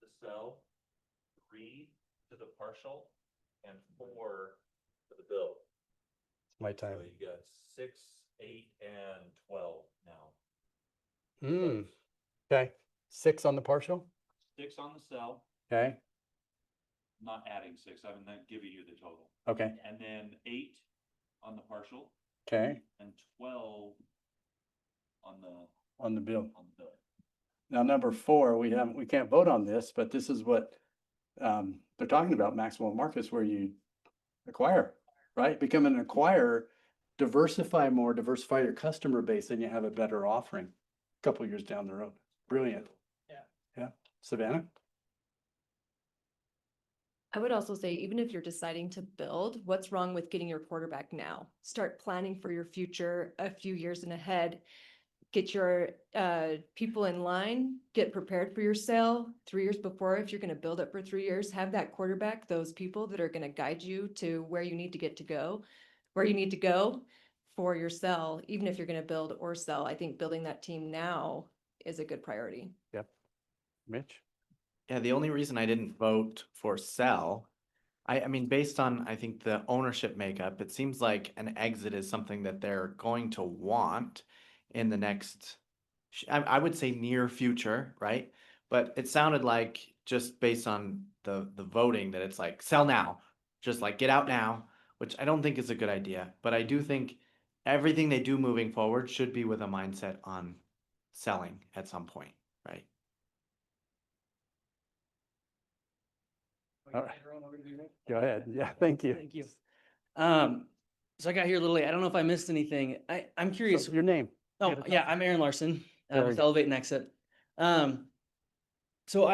to sell, 3 to the partial, and 4 to the build. My time. So you got 6, 8, and 12 now. Okay. 6 on the partial. 6 on the sell, Okay. not adding 6, I'm not giving you the total. Okay. And then 8 on the partial, Okay. and 12 On the bill. on the build. Now, number 4, we can't vote on this, but this is what they're talking about, Maxwell and Marcus, where you acquire, right? Become an acquirer, diversify your customer base, and you have a better offering a couple years down the road. Brilliant. Yeah. Yeah. Savannah? I would also say, even if you're deciding to build, what's wrong with getting your quarterback now? Start planning for your future a few years in ahead. Get your people in line, get prepared for your sale 3 years before. If you're going to build it for 3 years, have that quarterback, those people that are going to guide you to where you need to go for your sell, even if you're going to build or sell. I think building that team now is a good priority. Yep. Mitch? Yeah, the only reason I didn't vote for sell, I mean, based on, I think, the ownership makeup, it seems like an exit is something that they're going to want in the next, I would say near future, right? But it sounded like just based on the voting that it's like sell now, just like get out now, which I don't think is a good idea. But I do think everything they do moving forward should be with a mindset on selling at some point, right? All right. Go ahead. Yeah, thank you. Thank you. So I got here a little late. I don't know if I missed anything. I'm curious. So your name? Oh, yeah, I'm Aaron Larson, Very with good. Elevate and Exit. So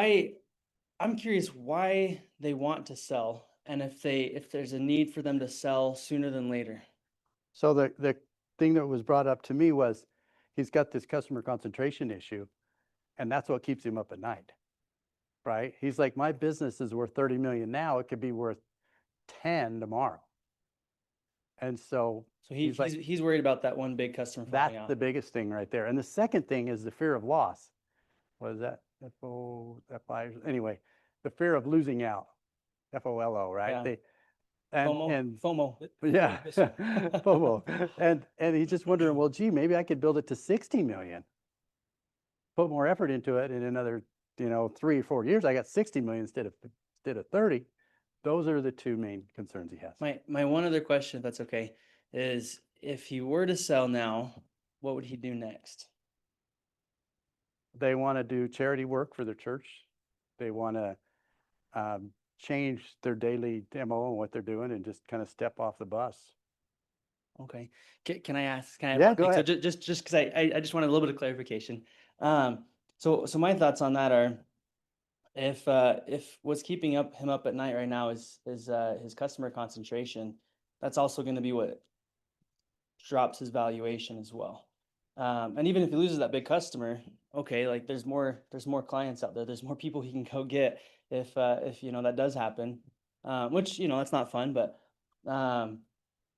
I'm curious why they want to sell and if there's a need for them to sell sooner than later. So the thing that was brought up to me was he's got this customer concentration issue, and that's what keeps him up at night, right? He's like, my business is worth 30 million now. It could be worth 10 tomorrow. And so So he's worried about that one big customer falling that's out. the biggest thing right there. And the second thing is the fear of loss. What is that? F-O-F-I, anyway, the fear of losing out. F-O-L-O, right? Yeah. And FOMO. yeah, FOMO. And he's just wondering, well, gee, maybe I could build it to 60 million. Put more effort into it in another, 3 or 4 years, I got 60 million instead of 30. Those are the two main concerns he has. My one other question, if that's okay, is if he were to sell now, what would he do next? They want to do charity work for their church. They want to change their daily demo and what they're doing and just kind of step off the bus. Okay. Can I ask? Can I? Yeah, go So ahead. just because I just wanted a little bit of clarification. So my thoughts on that are, if what's keeping him up at night right now is his customer concentration, that's also going to be what drops his valuation as well. And even if he loses that big customer, okay, like there's more clients out there. There's more people he can go get if that does happen. Which that's not fun, but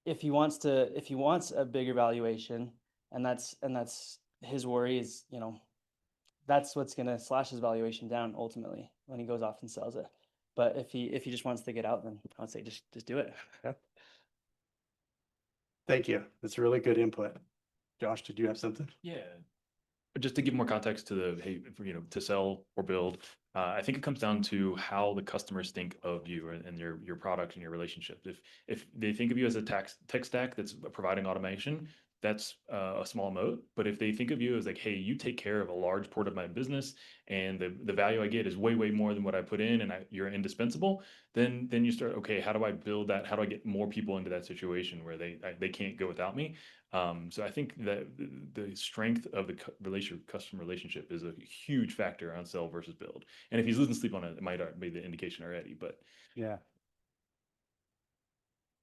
if he wants a bigger valuation, and that's his worry is, that's what's going to slash his valuation down ultimately when he goes off and sells it. But if he just wants to get out, then I would say just do it. Yeah. Thank you. That's really good input. Josh, did you have something? Yeah. Just to give more context to to sell or build, I think it comes down to how the customers think of you and your product and your relationship. If they think of you as a tech stack that's providing automation, that's a small moat. But if they think of you as like, hey, you take care of a large part of my business, and the value I get is way more than what I put in, and you're indispensable, then you start, okay, how do I build that? How do I get more people into that situation where they can't go without me? So I think that the strength of the customer relationship is a huge factor on sell versus build. And if he's losing sleep on it, it might be the indication already. But Yeah.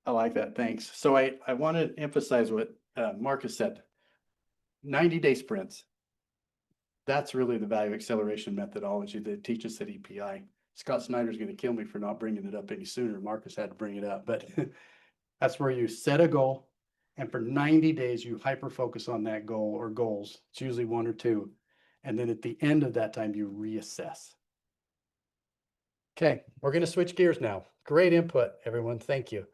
I like that. Thanks. So I want to emphasize what Marcus said. 90-day sprints. That's really the value acceleration methodology that teaches at EPI. Scott Snyder's going to kill me for not bringing it up any sooner. Marcus had to bring it up, but that's where you set a goal, and for 90 days, you hyper focus on that goal or goals. It's usually 1 or 2. And then at the end of that time, you reassess. Okay, we're going to switch gears now. Great input, everyone. Thank you.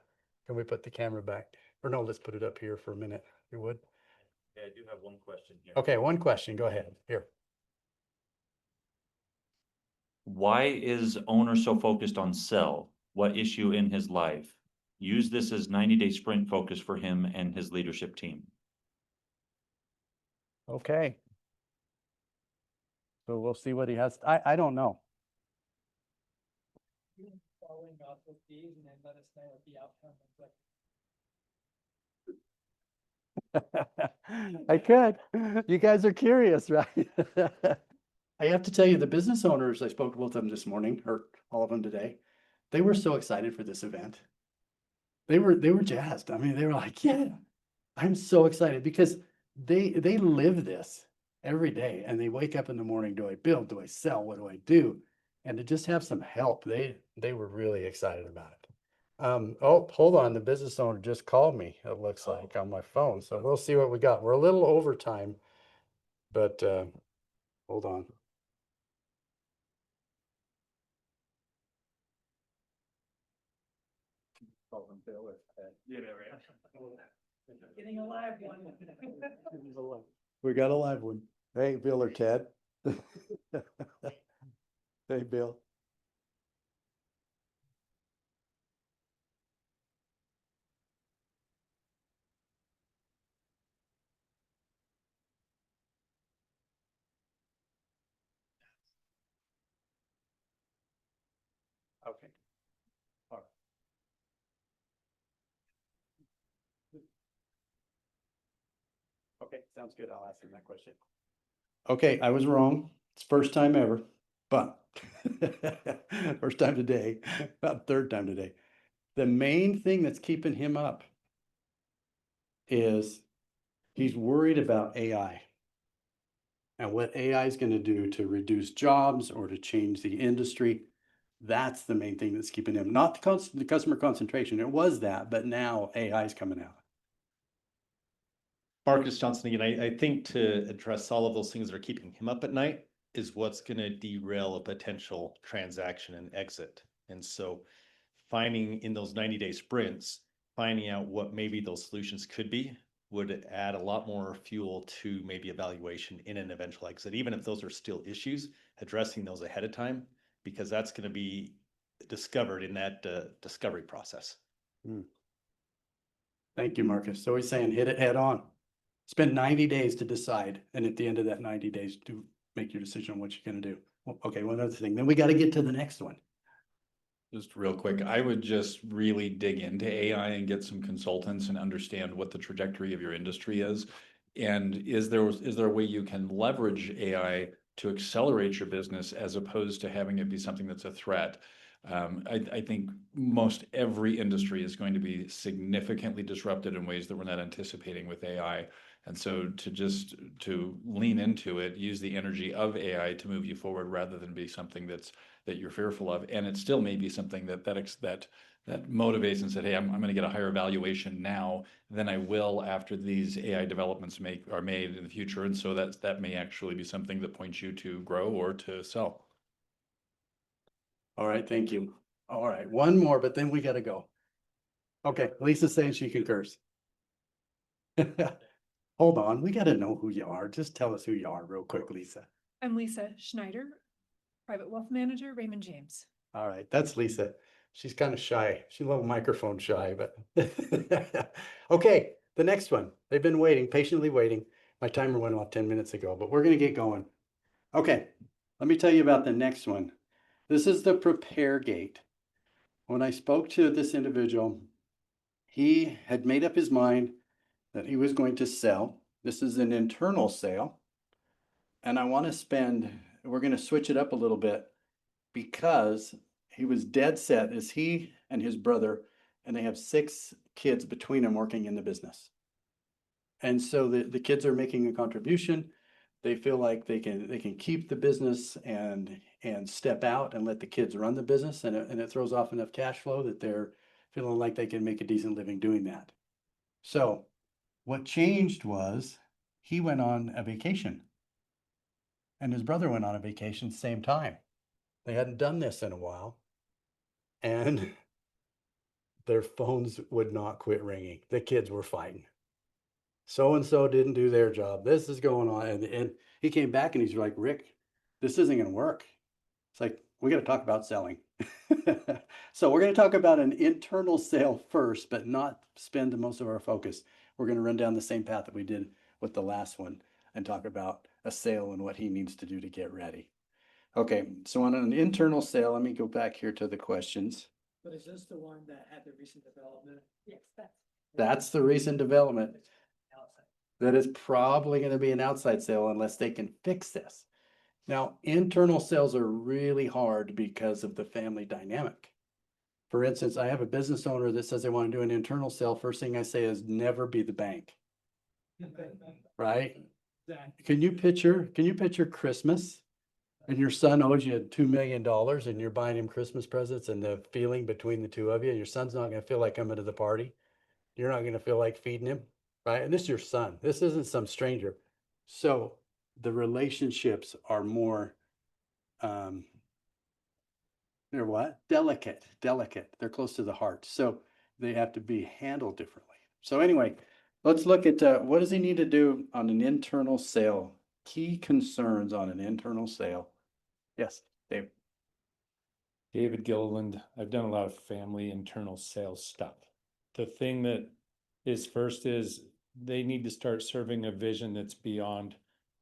Can we put the camera back? Or no, let's put it up here for a minute, if you would. Yeah, I do have one question here. Okay, one question. Go ahead. Here. Why is owner so focused on sell? What issue in his life? Use this as 90-day sprint focus for him and his leadership team. Okay. So we'll see what he has. I don't know. Following up with these and then let us know what the outcome is. I could. You guys are curious, right? I have to tell you, the business owners, I spoke to both of them this morning, or all of them today. They were so excited for this event. They were jazzed. I mean, they were like, yeah, I'm so excited, because they live this every day, and they wake up in the morning, do I build? Do I sell? What do I do? And to just have some help, they were really excited about it. Oh, hold on. The business owner just called me, it looks like, on my phone. So we'll see what we got. We're a little over time, but hold on. Getting a live one. We got a live one. Hey, Bill or Ted. Hey, Bill. Okay. All right. Okay, sounds good. I'll ask him that question. Okay, I was wrong. It's first time ever, but first time today, about third time today. The main thing that's keeping him up is he's worried about AI and what AI is going to do to reduce jobs or to change the industry. That's the main thing that's keeping him, not the customer concentration. It was that, but now AI is coming out. Marcus Johnson again, I think to address all of those things that are keeping him up at night is what's going to derail a potential transaction and exit. And so finding in those 90-day sprints, finding out what maybe those solutions could be would add a lot more fuel to maybe evaluation in an eventual exit, even if those are still issues, addressing those ahead of time, because that's going to be discovered in that discovery process. Thank you, Marcus. So he's saying hit it head on. Spend 90 days to decide. And at the end of that 90 days, to make your decision on what you're going to do. Well, okay, one other thing. Then we got to get to the next one. Just real quick, I would just really dig into AI and get some consultants and understand what the trajectory of your industry is. And is there a way you can leverage AI to accelerate your business as opposed to having it be something that's a threat? I think most every industry is going to be significantly disrupted in ways that we're not anticipating with AI. And so to lean into it, use the energy of AI to move you forward rather than be something that you're fearful of. And it still may be something that motivates and said, hey, I'm going to get a higher valuation now than I will after these AI developments are made in the future. And so that may actually be something that points you to grow or to sell. All right, thank you. All right, one more, but then we got to go. Okay, Lisa's saying she concurs. Hold on, we got to know who you are. Just tell us who you are real quick, Lisa. I'm Lisa Schneider, Private Wealth Manager, Raymond James. All right, that's Lisa. She's kind of shy. She's a little microphone shy, but okay, the next one. They've been waiting, patiently waiting. My timer went off 10 minutes ago, but we're going to get going. Okay, let me tell you about the next one. This is the prepare gate. When I spoke to this individual, he had made up his mind that he was going to sell. This is an internal sale. And we're going to switch it up a little bit because he was dead set as he and his brother, and they have 6 kids between them working in the business. And so the kids are making a contribution. They feel like they can keep the business and step out and let the kids run the business, and it throws off enough cash flow that they're feeling like they can make a decent living doing that. So what changed was he went on a vacation and his brother went on a vacation same time. They hadn't done this in a while, and their phones would not quit ringing. The kids were fighting. So-and-so didn't do their job. This is going on. And he came back and he's like, Rick, this isn't going to work. It's like, we got to talk about selling. So we're going to talk about an internal sale first, but not spend most of our focus. We're going to run down the same path that we did with the last one and talk about a sale and what he needs to do to get ready. Okay, so on an internal sale, let me go back here to the questions. But is this the one that had the recent development? Yes, That's the recent development. That is probably going to be an outside sale unless they can fix this. Now, internal sales are really hard because of the family dynamic. For instance, I have a business owner that says they want to do an internal sale. First thing I say is never be the bank. Right? Can you picture Christmas and your son owes you $2 million and you're buying him Christmas presents, and the feeling between the two of you, your son's not going to feel like coming to the party. You're not going to feel like feeding him. Right? And this is your son. This isn't some stranger. So the relationships are more, they're what? Delicate. They're close to the heart. So they have to be handled differently. So anyway, let's look at what does he need to do on an internal sale? Key concerns on an internal sale. Yes, Dave. David Gilliland. I've done a lot of family internal sales stuff. The thing that is first is they need to start serving a vision that's beyond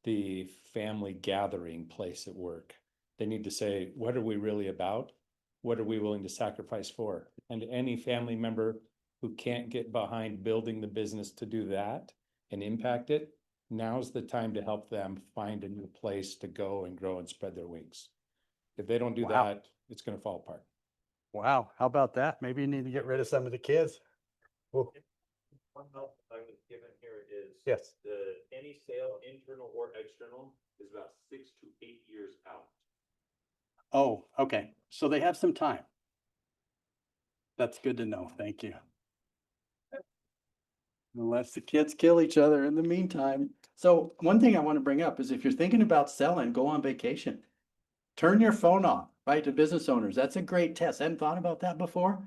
the family gathering place at work. They need to say, what are we really about? what are we willing to sacrifice for? And any family member who can't get behind building the business to do that and impact it, now's the time to help them find a new place to go and grow and spread their wings. If they don't do Wow. that, it's gonna fall apart. Wow, how about that? Maybe you need to get rid of some of the kids. Well, One help I was given here is. yes, Any sale, internal or external, is about 6 to 8 years out. oh, okay, so they have some time. That's good to know, thank you. Unless the kids kill each other in the meantime. So one thing I want to bring up is if you're thinking about selling, go on vacation. Turn your phone off, right, to business owners. That's a great test. I hadn't thought about that before.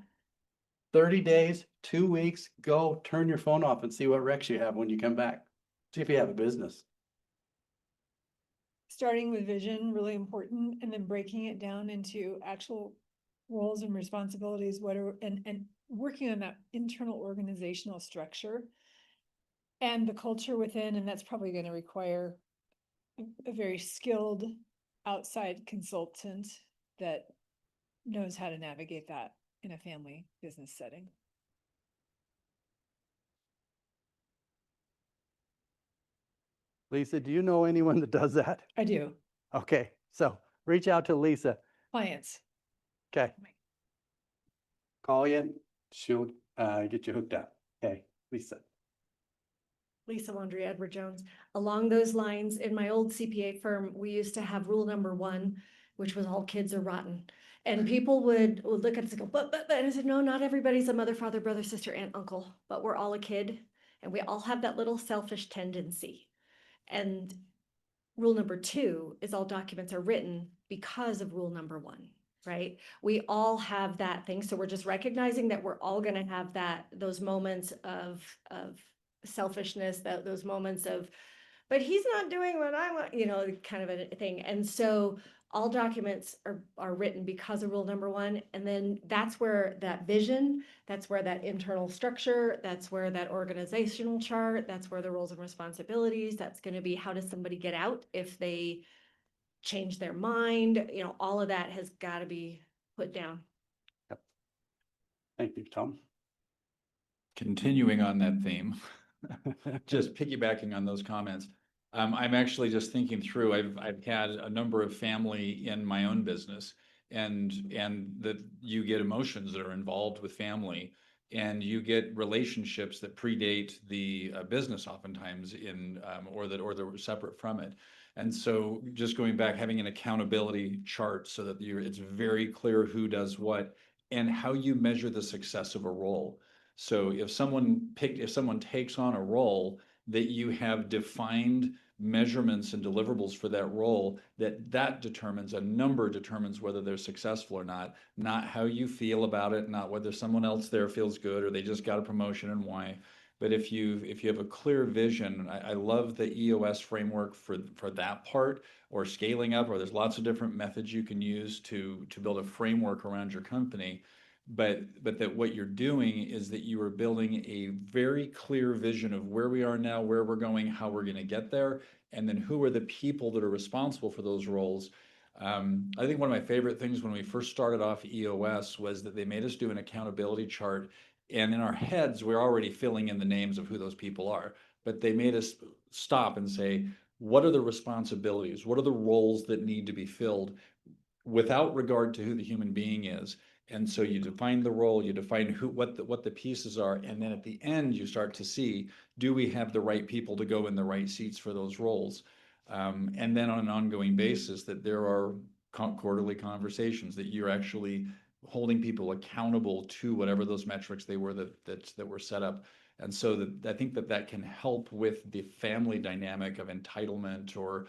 30 days, 2 weeks, go turn your phone off and see what wrecks you have when you come back. See if you have a business. Starting with vision, really important, and then breaking it down into actual roles and responsibilities, and working on that internal organizational structure and the culture within, and that's probably going to require a very skilled outside consultant that knows how to navigate that in a family business setting. Lisa, do you know anyone that does that? I do. Okay, so reach out to Lisa. Clients. Okay. Call you, she'll get you hooked up. Okay, Lisa. Lisa Laundrie, Edward Jones. Along those lines, in my old CPA firm, we used to have rule number 1, which was all kids are rotten. And people would look at us and go, but, and I said, no, not everybody's a mother, father, brother, sister, aunt, uncle, but we're all a kid. And we all have that little selfish tendency. And rule number 2 is all documents are written because of rule number 1, right? We all have that thing. So we're just recognizing that we're all going to have those moments of selfishness, those moments of, but he's not doing what I want, kind of a thing. And so all documents are written because of rule number 1. And then that's where that vision, that's where that internal structure, that's where that organizational chart, that's where the roles and responsibilities, that's going to be how does somebody get out if they change their mind, all of that has got to be put down. Yep. Thank you, Tom. Continuing on that theme, just piggybacking on those comments. I'm actually just thinking through, I've had a number of family in my own business and that you get emotions that are involved with family and you get relationships that predate the business oftentimes or that are separate from it. And so just going back, having an accountability chart so that it's very clear who does what and how you measure the success of a role. So if someone takes on a role, that you have defined measurements and deliverables for that role, that determines, a number determines whether they're successful or not how you feel about it, not whether someone else there feels good or they just got a promotion and why. But if you have a clear vision, I love the EOS framework for that part, or scaling up, or there's lots of different methods you can use to build a framework around your company. But that what you're doing is that you are building a very clear vision of where we are now, where we're going, how we're going to get there, and then who are the people that are responsible for those roles. I think one of my favorite things when we first started off EOS was that they made us do an accountability chart, and in our heads we're already filling in the names of who those people are, but they made us stop and say, what are the responsibilities? What are the roles that need to be filled without regard to who the human being is? And so you define the role, you define what the pieces are, and then at the end you start to see, do we have the right people to go in the right seats for those roles? And then on an ongoing basis, that there are quarterly conversations, that you're actually holding people accountable to whatever those metrics they were that were set up. And so I think that can help with the family dynamic of entitlement or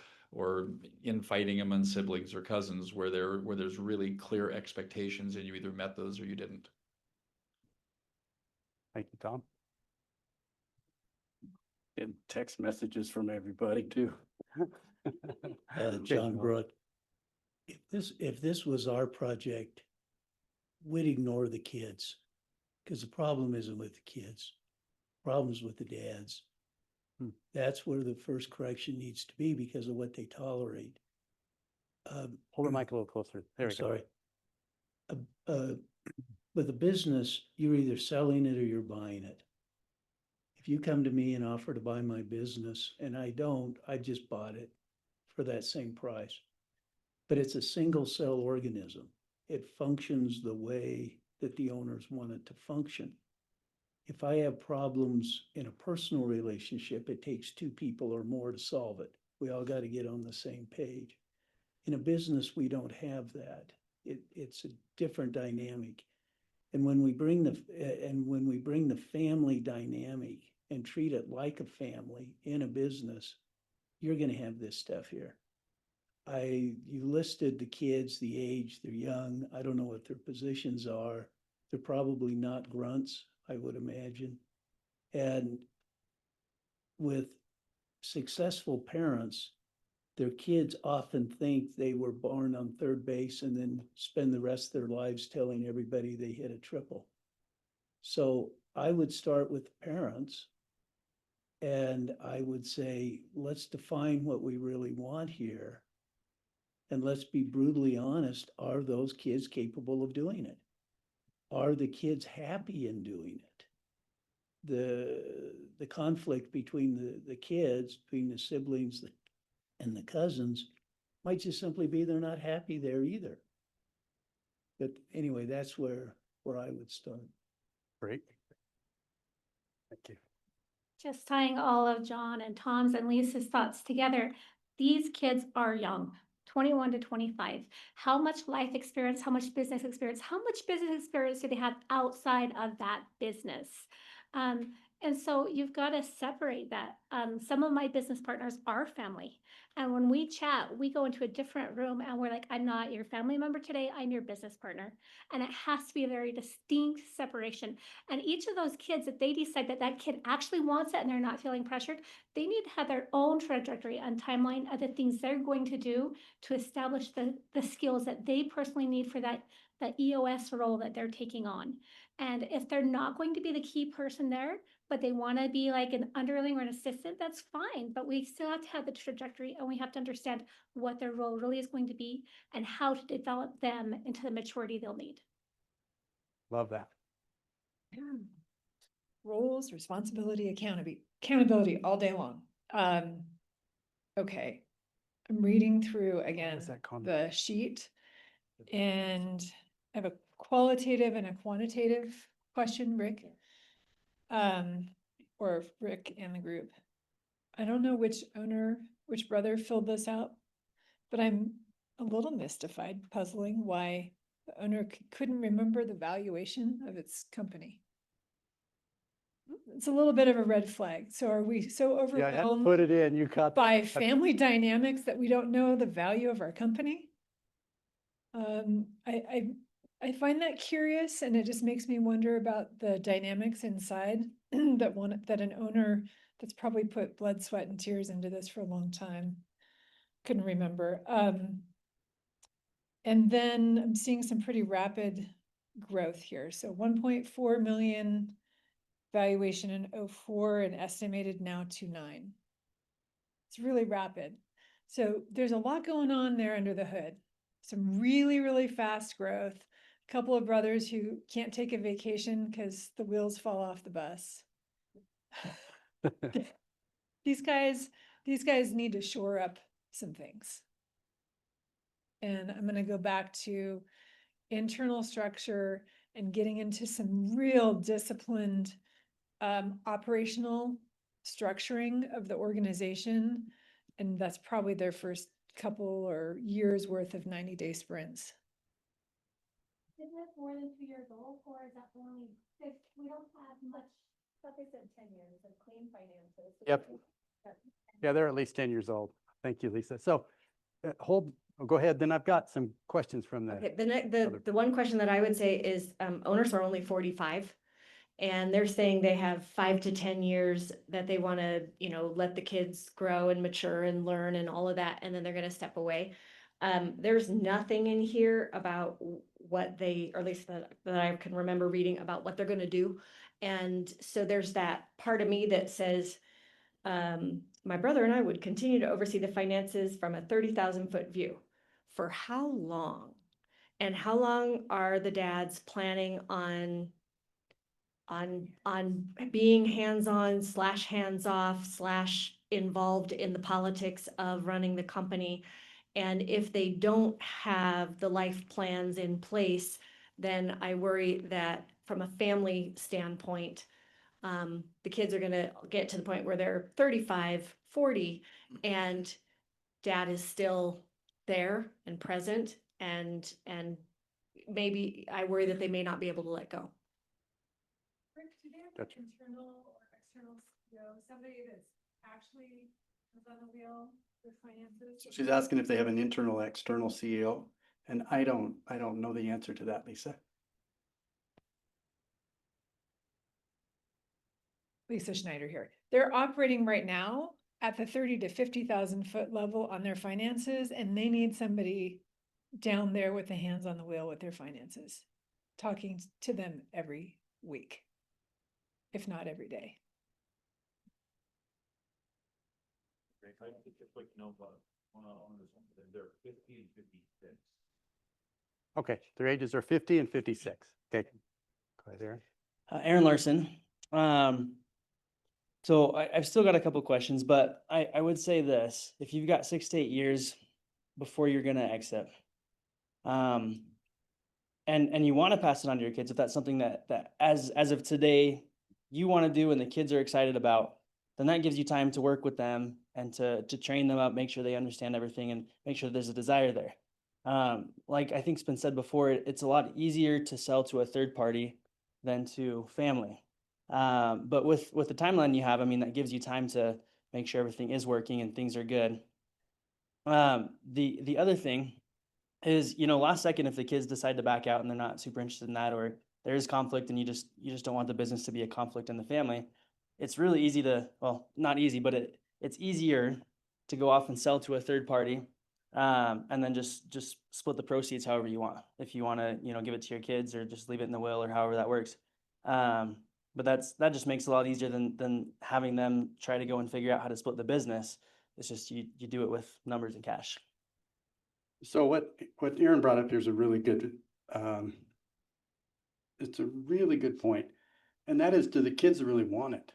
infighting among siblings or cousins where there's really clear expectations and you either met those or you didn't. Thank you, Tom. Getting text messages from everybody too. John Brook, if this was our project, we'd ignore the kids, because the problem isn't with the kids, problem's with the dads. That's where the first correction needs to be because of what they tolerate. Hold the mic a little closer. There we go. Sorry. with a business, you're either selling it or you're buying it. If you come to me and offer to buy my business and I don't, I just bought it for that same price. But it's a single cell organism. It functions the way that the owners want it to function. If I have problems in a personal relationship, it takes two people or more to solve it. We all got to get on the same page. In a business, we don't have that. It's a different dynamic. And when we bring the family dynamic and treat it like a family in a business, you're going to have this stuff here. You listed the kids, the age, they're young. I don't know what their positions are. They're probably not grunts, I would imagine. And with successful parents, their kids often think they were born on third base and then spend the rest of their lives telling everybody they hit a triple. So I would start with the parents and I would say, let's define what we really want here. And let's be brutally honest, are those kids capable of doing it? Are the kids happy in doing it? The conflict between the kids, between the siblings and the cousins might just simply be they're not happy there either. But anyway, that's where I would start. Great. Thank you. Just tying all of John and Tom's and Lisa's thoughts together, these kids are young, 21 to 25. How much life experience, how much business experience do they have outside of that business? And so you've got to separate that. Some of my business partners are family. And when we chat, we go into a different room and we're like, I'm not your family member today, I'm your business partner. And it has to be a very distinct separation. And each of those kids, if they decide that that kid actually wants it and they're not feeling pressured, they need to have their own trajectory and timeline of the things they're going to do to establish the skills that they personally need for that EOS role that they're taking on. And if they're not going to be the key person there, but they want to be like an underling or an assistant, that's fine. But we still have to have the trajectory and we have to understand what their role really is going to be and how to develop them into the maturity they'll need. Love that. Roles, responsibility, accountability all day long. Okay. I'm reading through again the sheet and I have a qualitative and a quantitative question, Rick. Or Rick and the group. I don't know which brother filled this out, but I'm a little mystified, puzzling why the owner couldn't remember the valuation of its company. It's a little bit of a red flag. So are we so overwhelmed put it in, you cut by family dynamics that we don't know the value of our company? I find that curious and it just makes me wonder about the dynamics inside that an owner that's probably put blood, sweat and tears into this for a long time couldn't remember. And then I'm seeing some pretty rapid growth here. So 1.4 million valuation in 2004 and estimated now to 9. It's really rapid. So there's a lot going on there under the hood. Some really, really fast growth. A couple of brothers who can't take a vacation because the wheels fall off the bus. These guys need to shore up some things. And I'm going to go back to internal structure and getting into some real disciplined operational structuring of the organization. And that's probably their first couple or years worth of 90-day sprints. Isn't it more than 2 years old, or is that only, if we don't have much, like I said, 10 years of clean finances? Yep. Yeah, they're at least 10 years old. Thank you, Lisa. So go ahead. Then I've got some questions from the. Okay, the one question that I would say is owners are only 45 and they're saying they have 5 to 10 years that they want to, let the kids grow and mature and learn and all of that. And then they're going to step away. There's nothing in here about what they, or at least that I can remember reading about what they're going to do. And so there's that part of me that says, my brother and I would continue to oversee the finances from a 30,000 foot view. For how long? And how long are the dads planning on being hands-on / hands-off / involved in the politics of running the company? And if they don't have the life plans in place, then I worry that from a family standpoint, the kids are gonna get to the point where they're 35, 40, and dad is still there and present, and maybe I worry that they may not be able to let go. Rick, do they have Gotcha. an internal or external CEO, somebody that's actually is on the wheel with finances? So she's asking if they have an internal, external CEO, and I don't know the answer to that, Lisa. Lisa Schneider here. They're operating right now at the 30 to 50,000 foot level on their finances, and they need somebody down there with the hands on the wheel with their finances, talking to them every week, if not every day. Okay, their ages are 50 and 56. Okay. Go ahead, Aaron. Aaron Larson. So I've still got a couple questions, but I would say this: if you've got 6 to 8 years before you're going to exit, and you want to pass it on to your kids, if that's something that as of today you want to do and the kids are excited about, then that gives you time to work with them and to train them up, make sure they understand everything, and make sure there's a desire there. Like I think's been said before, it's a lot easier to sell to a third party than to family. But with the timeline you have, I mean, that gives you time to make sure everything is working and things are good. The other thing is, last second, if the kids decide to back out and they're not super interested in that, or there is conflict and you just don't want the business to be a conflict in the family, it's really easy to, well, not easy, but it's easier to go off and sell to a third party, and then just split the proceeds however you want. If you want to, give it to your kids or just leave it in the will or however that works. But that just makes it a lot easier than having them try to go and figure out how to split the business. It's just you do it with numbers and cash. So what Aaron brought up here is a really good, it's a really good point. And that is, do the kids really want it?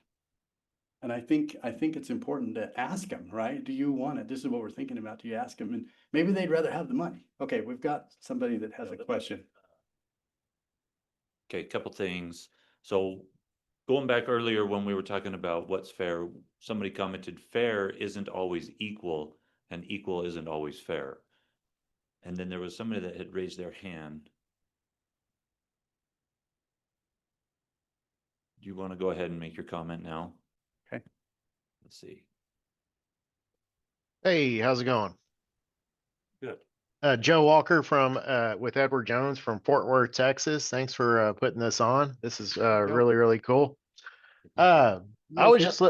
And I think it's important to ask them, right? Do you want it? This is what we're thinking about. Do you ask them? And maybe they'd rather have the money. Okay, we've got somebody that has a question. Okay, a couple things. So going back earlier when we were talking about what's fair, somebody commented fair isn't always equal and equal isn't always fair. And then there was somebody that had raised their hand. Do you want to go ahead and make your comment now? Okay. Let's see. Hey, how's it going? Good. Joe Walker from with Edward Jones from Fort Worth, Texas. Thanks for putting this on. This is really, really cool. I was just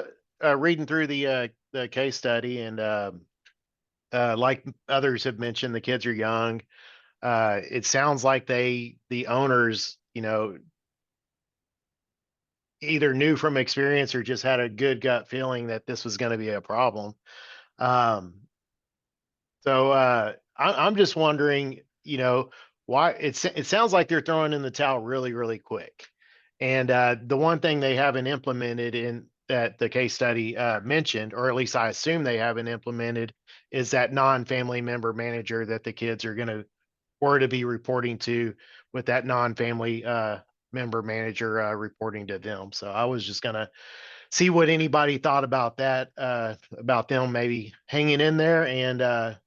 reading through the case study, and like others have mentioned, the kids are young. It sounds like the owners, either knew from experience or just had a good gut feeling that this was going to be a problem. So I'm just wondering, why it sounds like they're throwing in the towel really, really quick. And the one thing they haven't implemented in that the case study mentioned, or at least I assume they haven't implemented, is that non-family member manager that the kids were to be reporting to, with that non-family member manager reporting to them. So I was just gonna see what anybody thought about that, about them maybe hanging in there and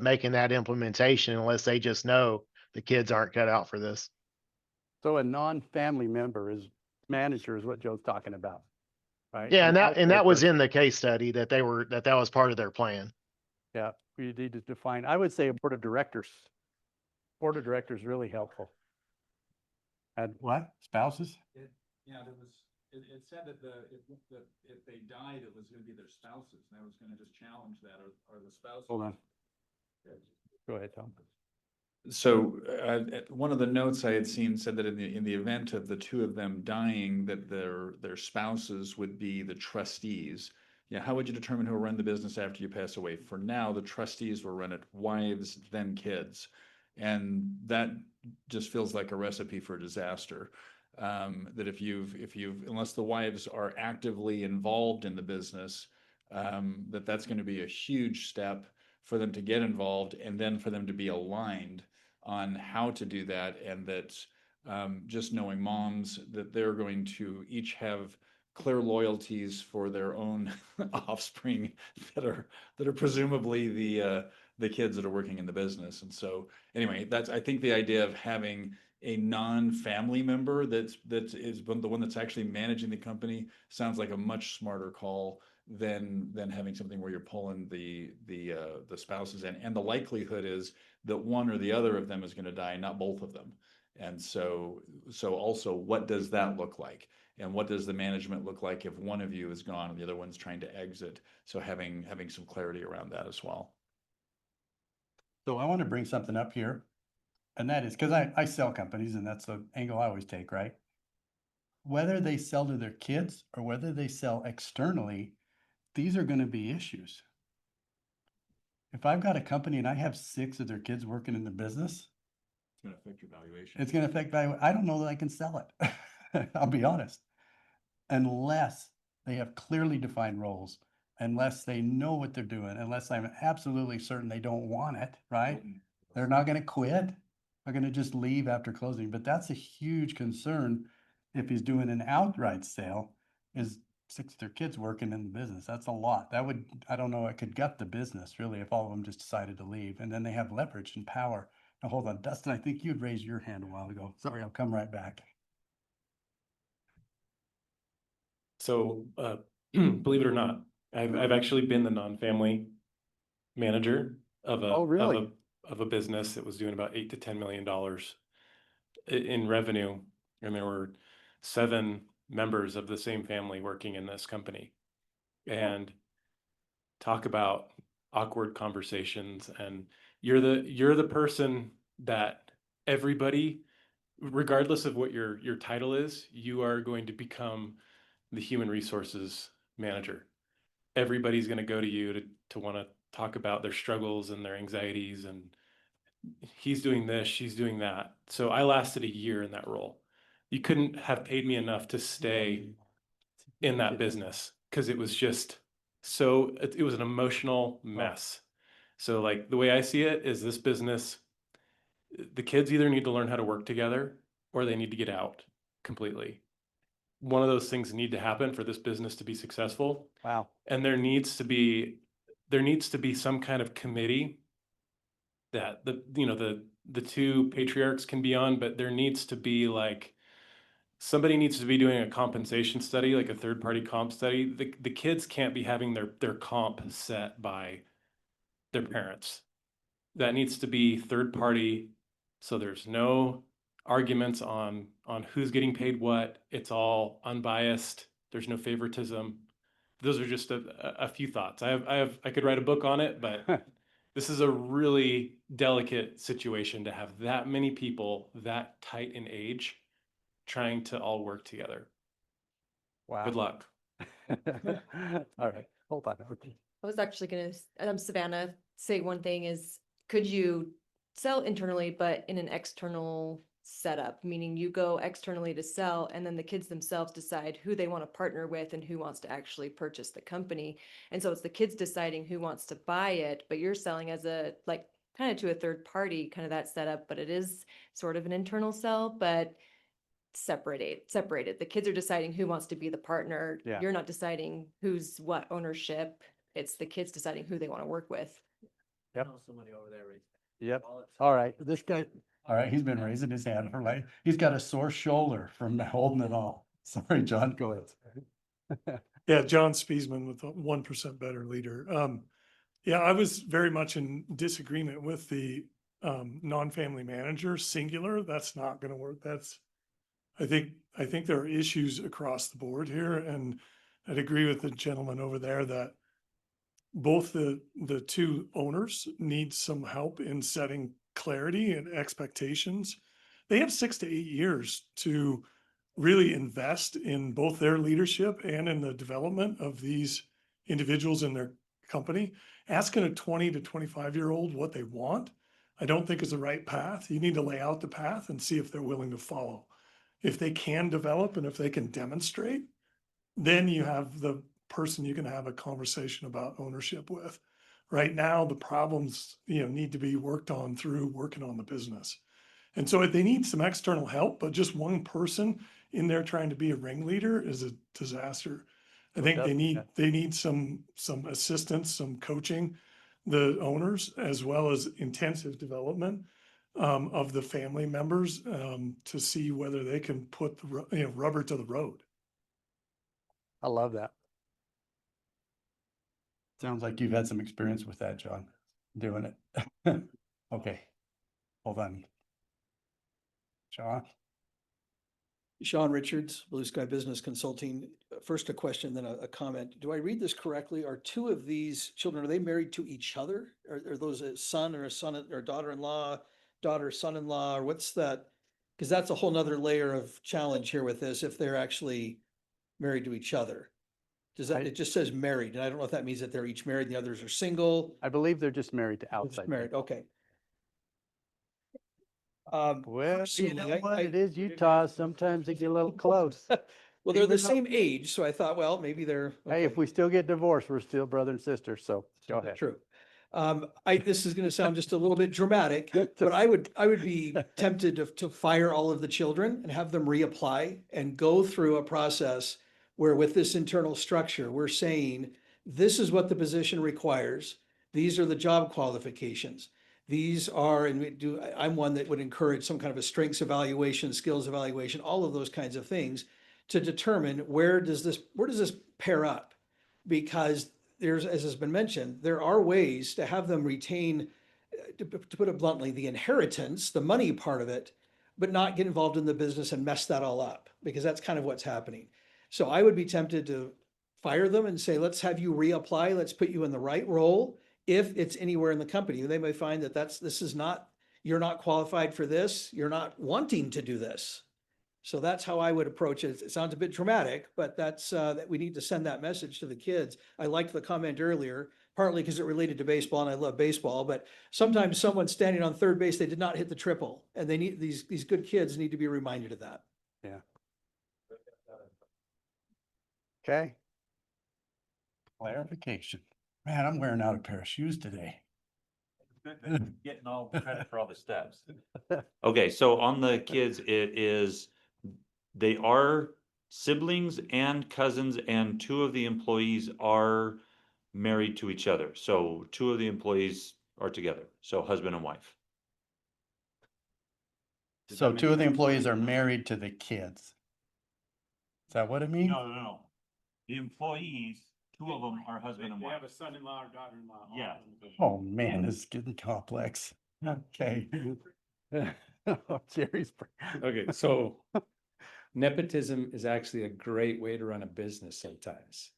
making that implementation, unless they just know the kids aren't cut out for this. So a non-family member manager is what Joe's talking about, right? Yeah, and outside that was person. in the case study that that was part of their plan. Yeah, we need to define. I would say a board of directors. Board of directors really helpful. And what? Spouses? Yeah, it said that if they died, it was gonna be their spouses, and I was gonna just challenge that, or the spouses. Hold on. Go ahead, Tom. So one of the notes I had seen said that in the event of the two of them dying, that their spouses would be the trustees. Yeah, how would you determine who will run the business after you pass away? For now, the trustees will run it, wives, then kids. And that just feels like a recipe for disaster. That if you've, unless the wives are actively involved in the business, that's going to be a huge step for them to get involved, and then for them to be aligned on how to do that. And that just knowing moms, that they're going to each have clear loyalties for their own offspring that are presumably the kids that are working in the business. And so anyway, that's, I think the idea of having a non-family member that is the one that's actually managing the company sounds like a much smarter call than having something where you're pulling the spouses in. And the likelihood is that one or the other of them is going to die, not both of them. And so also, what does that look like? And what does the management look like if one of you is gone and the other one's trying to exit? So having some clarity around that as well. So I want to bring something up here, and that is because I sell companies, and that's the angle I always take, right? Whether they sell to their kids or whether they sell externally, these are going to be issues. If I've got a company and I have 6 of their kids working in the business, It's going to affect your valuation. it's going to affect value. I don't know that I can sell it. I'll be honest. Unless they have clearly defined roles, unless they know what they're doing, unless I'm absolutely certain they don't want it, right? They're not going to quit. They're going to just leave after closing. But that's a huge concern if he's doing an outright sale, is 6 of their kids working in the business. That's a lot. That would, I don't know, it could gut the business really if all of them just decided to leave. And then they have leverage and power. Now hold on, Dustin, I think you'd raised your hand a while ago. Sorry, I'll come right back. So, believe it or not, I've actually been the non-family manager of a Oh, really? of a business that was doing about $8 to $10 million in revenue, and there were 7 members of the same family working in this company. And talk about awkward conversations, and you're the person that everybody, regardless of what your title is, you are going to become the human resources manager. Everybody's going to go to you to want to talk about their struggles and their anxieties, and he's doing this, she's doing that. So I lasted a year in that role. You couldn't have paid me enough to stay in that business because it was just so, it was an emotional mess. So like the way I see it is, this business, the kids either need to learn how to work together or they need to get out completely. One of those things need to happen for this business to be successful. Wow. And there needs to be some kind of committee that the 2 patriarchs can be on, but there needs to be like, somebody needs to be doing a compensation study, like a third-party comp study. The kids can't be having their comp set by their parents. That needs to be third-party, so there's no arguments on who's getting paid what. It's all unbiased. There's no favoritism. Those are just a few thoughts. I could write a book on it, but this is a really delicate situation to have that many people that tight in age trying to all work together. Wow. Good luck. All right, hold on. Okay. I was actually gonna, Savannah, say one thing is, could you sell internally, but in an external setup, meaning you go externally to sell, and then the kids themselves decide who they want to partner with and who wants to actually purchase the company. And so it's the kids deciding who wants to buy it, but you're selling as a, like, kind of to a third party, kind of that setup, but it is sort of an internal sell, but separated. The kids are deciding who wants to be the partner. Yeah. You're not deciding who's what ownership. It's the kids deciding who they want to work with. Yep. Somebody over there. Yep. All right. This guy, all right, he's been raising his hand for like, he's got a sore shoulder from holding it all. Sorry, John, go ahead. Yeah, John Spiesman with 1% Better Leader. Yeah, I was very much in disagreement with the non-family manager singular. That's not going to work. I think there are issues across the board here, and I'd agree with the gentleman over there that both the 2 owners need some help in setting clarity and expectations. They have 6 to 8 years to really invest in both their leadership and in the development of these individuals in their company. Asking a 20 to 25-year-old what they want I don't think is the right path. You need to lay out the path and see if they're willing to follow. If they can develop and if they can demonstrate, then you have the person you can have a conversation about ownership with. Right now, the problems, need to be worked on through working on the business. And so they need some external help, but just one person in there trying to be a ringleader is a disaster. I think they need some assistance, some coaching, the owners, as well as intensive development of the family members to see whether they can put the rubber to the road. I love that. Sounds like you've had some experience with that, John, doing it. Okay, hold on. Sean? Sean Richards, Blue Sky Business Consulting. First a question, then a comment. Do I read this correctly? Are two of these children, are they married to each other? Are those a son or daughter-in-law, daughter, son-in-law, or what's that? Because that's a whole nother layer of challenge here with this, if they're actually married to each other. Does that, it just says married, and I don't know if that means that they're each married and the others are single. I believe they're just married to They're just outside. married, okay. Well, you know what it is, Utah, sometimes they get a little close. Well, they're the same age, so I thought, well, maybe they're. Hey, if we still get divorced, we're still brother and sister, so go ahead. True. This is gonna sound just a little bit dramatic, but I would be tempted to fire all of the children and have them reapply and go through a process where with this internal structure, we're saying, this is what the position requires. These are the job qualifications. These are, I'm one that would encourage some kind of a strengths evaluation, skills evaluation, all of those kinds of things to determine where does this pair up? Because there's, as has been mentioned, there are ways to have them retain, to put it bluntly, the inheritance, the money part of it, but not get involved in the business and mess that all up, because that's kind of what's happening. So I would be tempted to fire them and say, let's have you reapply, let's put you in the right role. If it's anywhere in the company, they may find that you're not qualified for this, you're not wanting to do this. So that's how I would approach it. It sounds a bit dramatic, but that's that we need to send that message to the kids. I liked the comment earlier, partly because it related to baseball and I love baseball, but sometimes someone standing on third base, they did not hit the triple, and they need these good kids need to be reminded of that. Yeah. Okay. Clarification. Man, I'm wearing out a pair of shoes today. Getting all the credit for all the steps. Okay, so on the kids, they are siblings and cousins, and two of the employees are married to each other. So two of the employees are together, so husband and wife. So two of the employees are married to the kids. Is that what it means? No. The employees, two of them are husband and wife. They have a son-in-law or daughter-in-law. Yeah. Oh, man, this is getting complex. Okay. Oh, Jerry's. Okay, so nepotism is actually a great way to run a business sometimes.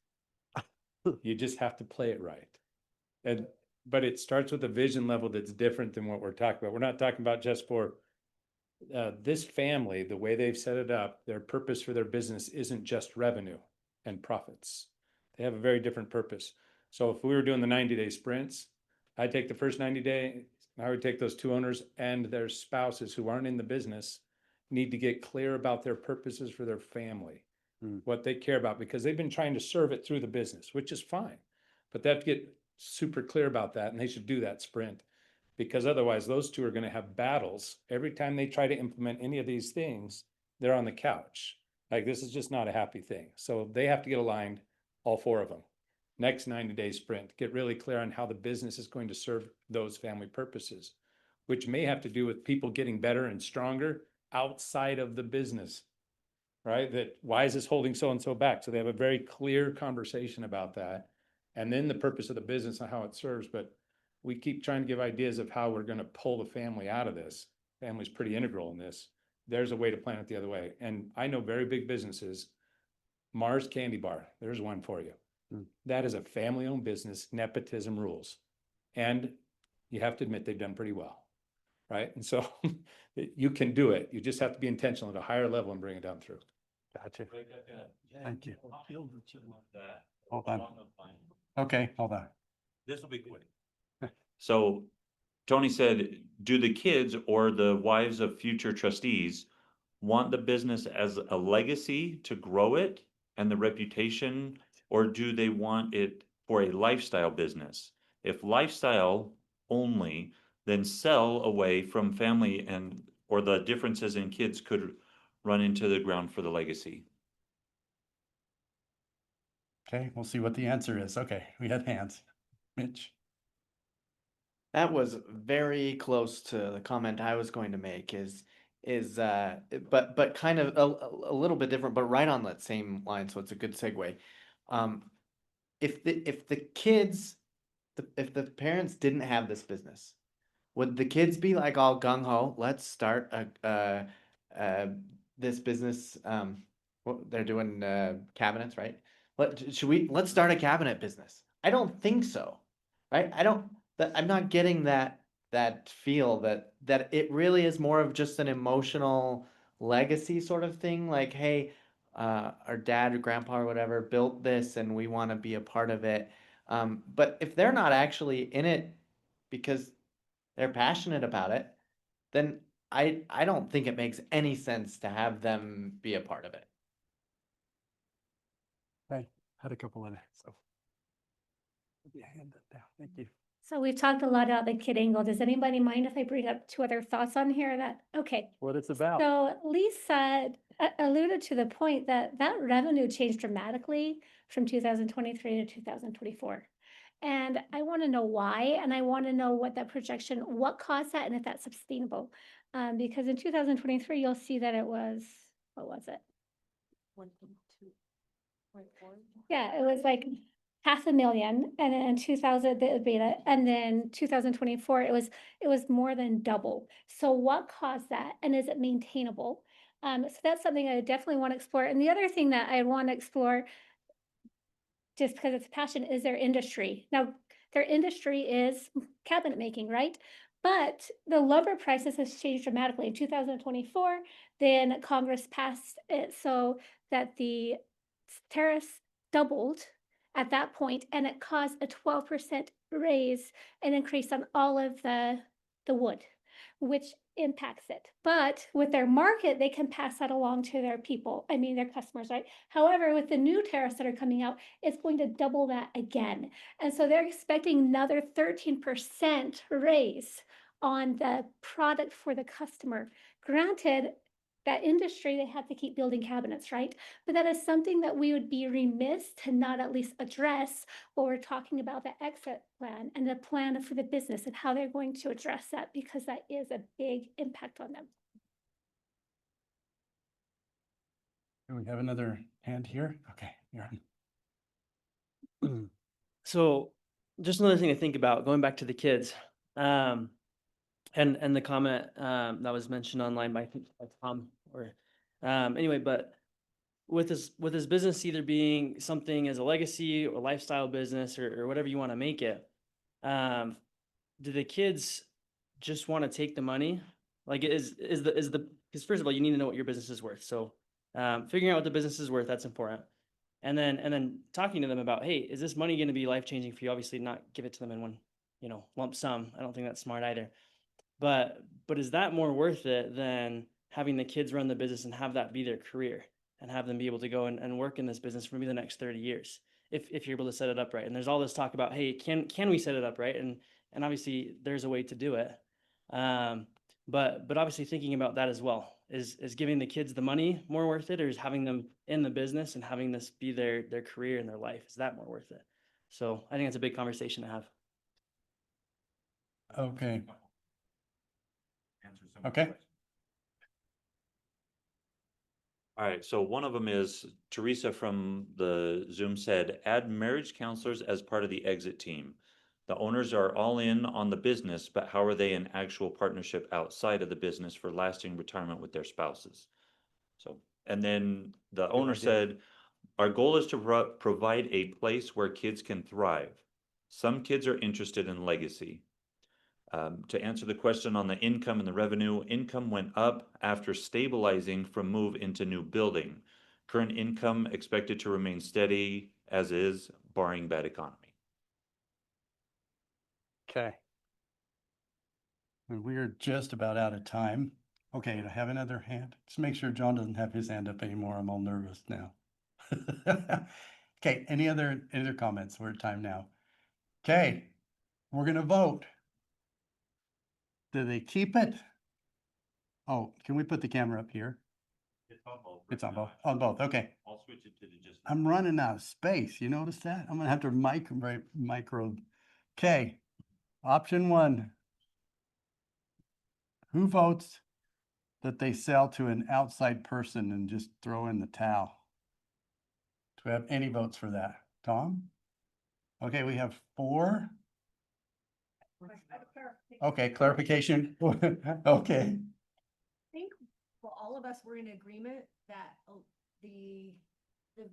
You just have to play it right. But it starts with a vision level that's different than what we're talking about. We're not talking about just for this family, the way they've set it up, their purpose for their business isn't just revenue and profits. They have a very different purpose. So if we were doing the 90-day sprints, I'd take the first 90 days, I would take those two owners and their spouses who aren't in the business, need to get clear about their purposes for their family, what they care about, because they've been trying to serve it through the business, which is fine. But they have to get super clear about that, and they should do that sprint, because otherwise those two are going to have battles. Every time they try to implement any of these things, they're on the couch. Like, this is just not a happy thing. So they have to get aligned, all four of them. Next 90-day sprint, get really clear on how the business is going to serve those family purposes, which may have to do with people getting better and stronger outside of the business, right? That why is this holding so-and-so back? So they have a very clear conversation about that. And then the purpose of the business and how it serves. But we keep trying to give ideas of how we're going to pull the family out of this. Family's pretty integral in this. There's a way to plan it the other way. And I know very big businesses, Mars Candy Bar, there's one for you. That is a family-owned business, nepotism rules. And you have to admit they've done pretty well, right? And so you can do it. You just have to be intentional at a higher level and bring it down through. Gotcha. Thank you. Hold on. Okay, hold on. This will be quick. So Tony said, do the kids or the wives of future trustees want the business as a legacy to grow it and the reputation, or do they want it for a lifestyle business? If lifestyle only, then sell away from family and or the differences in kids could run into the ground for the legacy. Okay, we'll see what the answer is. Okay, we had hands. Mitch? That was very close to the comment I was going to make but kind of a little bit different, but right on that same line, so it's a good segue. If the kids, if the parents didn't have this business, would the kids be like all gung ho, let's start this business, they're doing cabinets, right? Let's start a cabinet business? I don't think so, right? I'm not getting that feel that it really is more of just an emotional legacy sort of thing. Like, hey, our dad or grandpa or whatever built this and we want to be a part of it. But if they're not actually in it because they're passionate about it, then I don't think it makes any sense to have them be a part of it. I had a couple of that, so. Yeah, hand that down. Thank you. So we've talked a lot about the kid angle. Does anybody mind if I bring up two other thoughts on here okay. What it's about. So Lisa alluded to the point that revenue changed dramatically from 2023 to 2024. And I want to know why, and I want to know what that projection, what caused that, and if that's sustainable. Because in 2023, you'll see that it was, what was it? 1.2.4. Yeah, it was like 500,000, and then in 2000 the beta, and then 2024 it was more than double. So what caused that, and is it maintainable? So that's something I definitely want to explore. And the other thing that I want to explore, just because it's a passion, is their industry. Now, their industry is cabinet making, right? But the lumber prices has changed dramatically. In 2024, then Congress passed it so that the tariffs doubled at that point, and it caused a 12% raise, an increase on all of the wood, which impacts it. But with their market, they can pass that along to their people, their customers, right? However, with the new tariffs that are coming out, it's going to double that again. And so they're expecting another 13% raise on the product for the customer. Granted, that industry, they have to keep building cabinets, right? But that is something that we would be remiss to not at least address when we're talking about the exit plan and the plan for the business and how they're going to address that, because that is a big impact on them. Do we have another hand here? Okay, you're on. So just another thing to think about, going back to the kids, and the comment that was mentioned online by Tom, or anyway, but with this business either being something as a legacy or lifestyle business or whatever you want to make it, do the kids just want to take the money? Like, because first of all, you need to know what your business is worth. So figuring out what the business is worth, that's important. And then talking to them about, hey, is this money going to be life-changing for you? Obviously not give it to them in one, lump sum. I don't think that's smart either. But is that more worth it than having the kids run the business and have that be their career and have them be able to go and work in this business for maybe the next 30 years if you're able to set it up right? And there's all this talk about, hey, can we set it up right? And obviously there's a way to do it. But obviously thinking about that as well, is giving the kids the money more worth it, or is having them in the business and having this be their career and their life? Is that more worth it? So I think that's a big conversation to have. Okay. Okay. All right, so one of them is Teresa from the Zoom said, add marriage counselors as part of the exit team. The owners are all in on the business, but how are they in actual partnership outside of the business for lasting retirement with their spouses? So, and then the owner said, our goal is to provide a place where kids can thrive. Some kids are interested in legacy. To answer the question on the income and the revenue, income went up after stabilizing from move into new building. Current income expected to remain steady as is, barring bad economy. Okay. And we're just about out of time. Okay, I have another hand. Just make sure John doesn't have his hand up anymore. I'm all nervous now. Okay, any other comments? We're at time now. Okay, we're gonna vote. Do they keep it? Oh, can we put the camera up here? It's on both. It's on both, on both, okay. I'll switch it to the just. I'm running out of space. You notice that? I'm gonna have to micro. Okay, option one. Who votes that they sell to an outside person and just throw in the towel? Do we have any votes for that? Tom? Okay, we have 4. Okay, clarification. Okay, I think, well, all of us were in agreement that the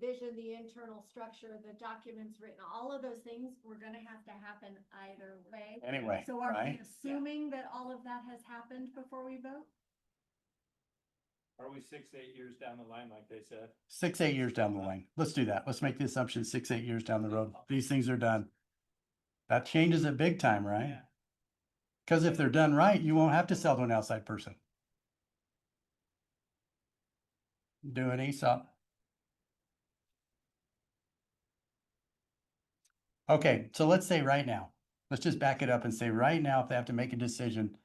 vision, the internal structure, the documents written, all of those things were gonna have to happen either way. Anyway, So are we right? assuming that all of that has happened before we vote? Are we 6-8 years down the line, like they said? 6-8 years down the line. Let's do that. Let's make the assumption 6-8 years down the road. These things are done. That changes it big time, right? Because if they're done right, you won't have to sell to an outside person. Do an ESOP. Okay, so let's say right now, let's just back it up and say right now, if they have to make a decision,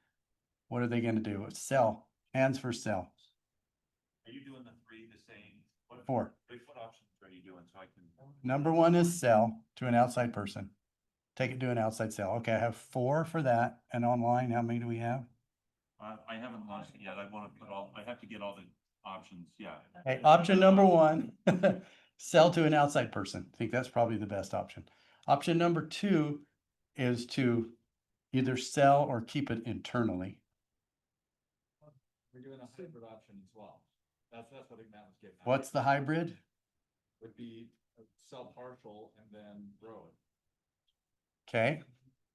what are they gonna do? Sell, hands for sell. Are you doing the 3 the same? What 4. What options are you doing so I can? Number 1 is sell to an outside person. Take it to an outside sale. Okay, I have 4 for that. And online, how many do we have? I haven't launched it yet. I want to I have to get all the options. Yeah. Okay, option number 1, sell to an outside person. I think that's probably the best option. Option number 2 is to either sell or keep it internally. We're doing a hybrid option as well. That's what I think Matt was getting at. What's the hybrid? Would be sell partial and then grow it. Okay,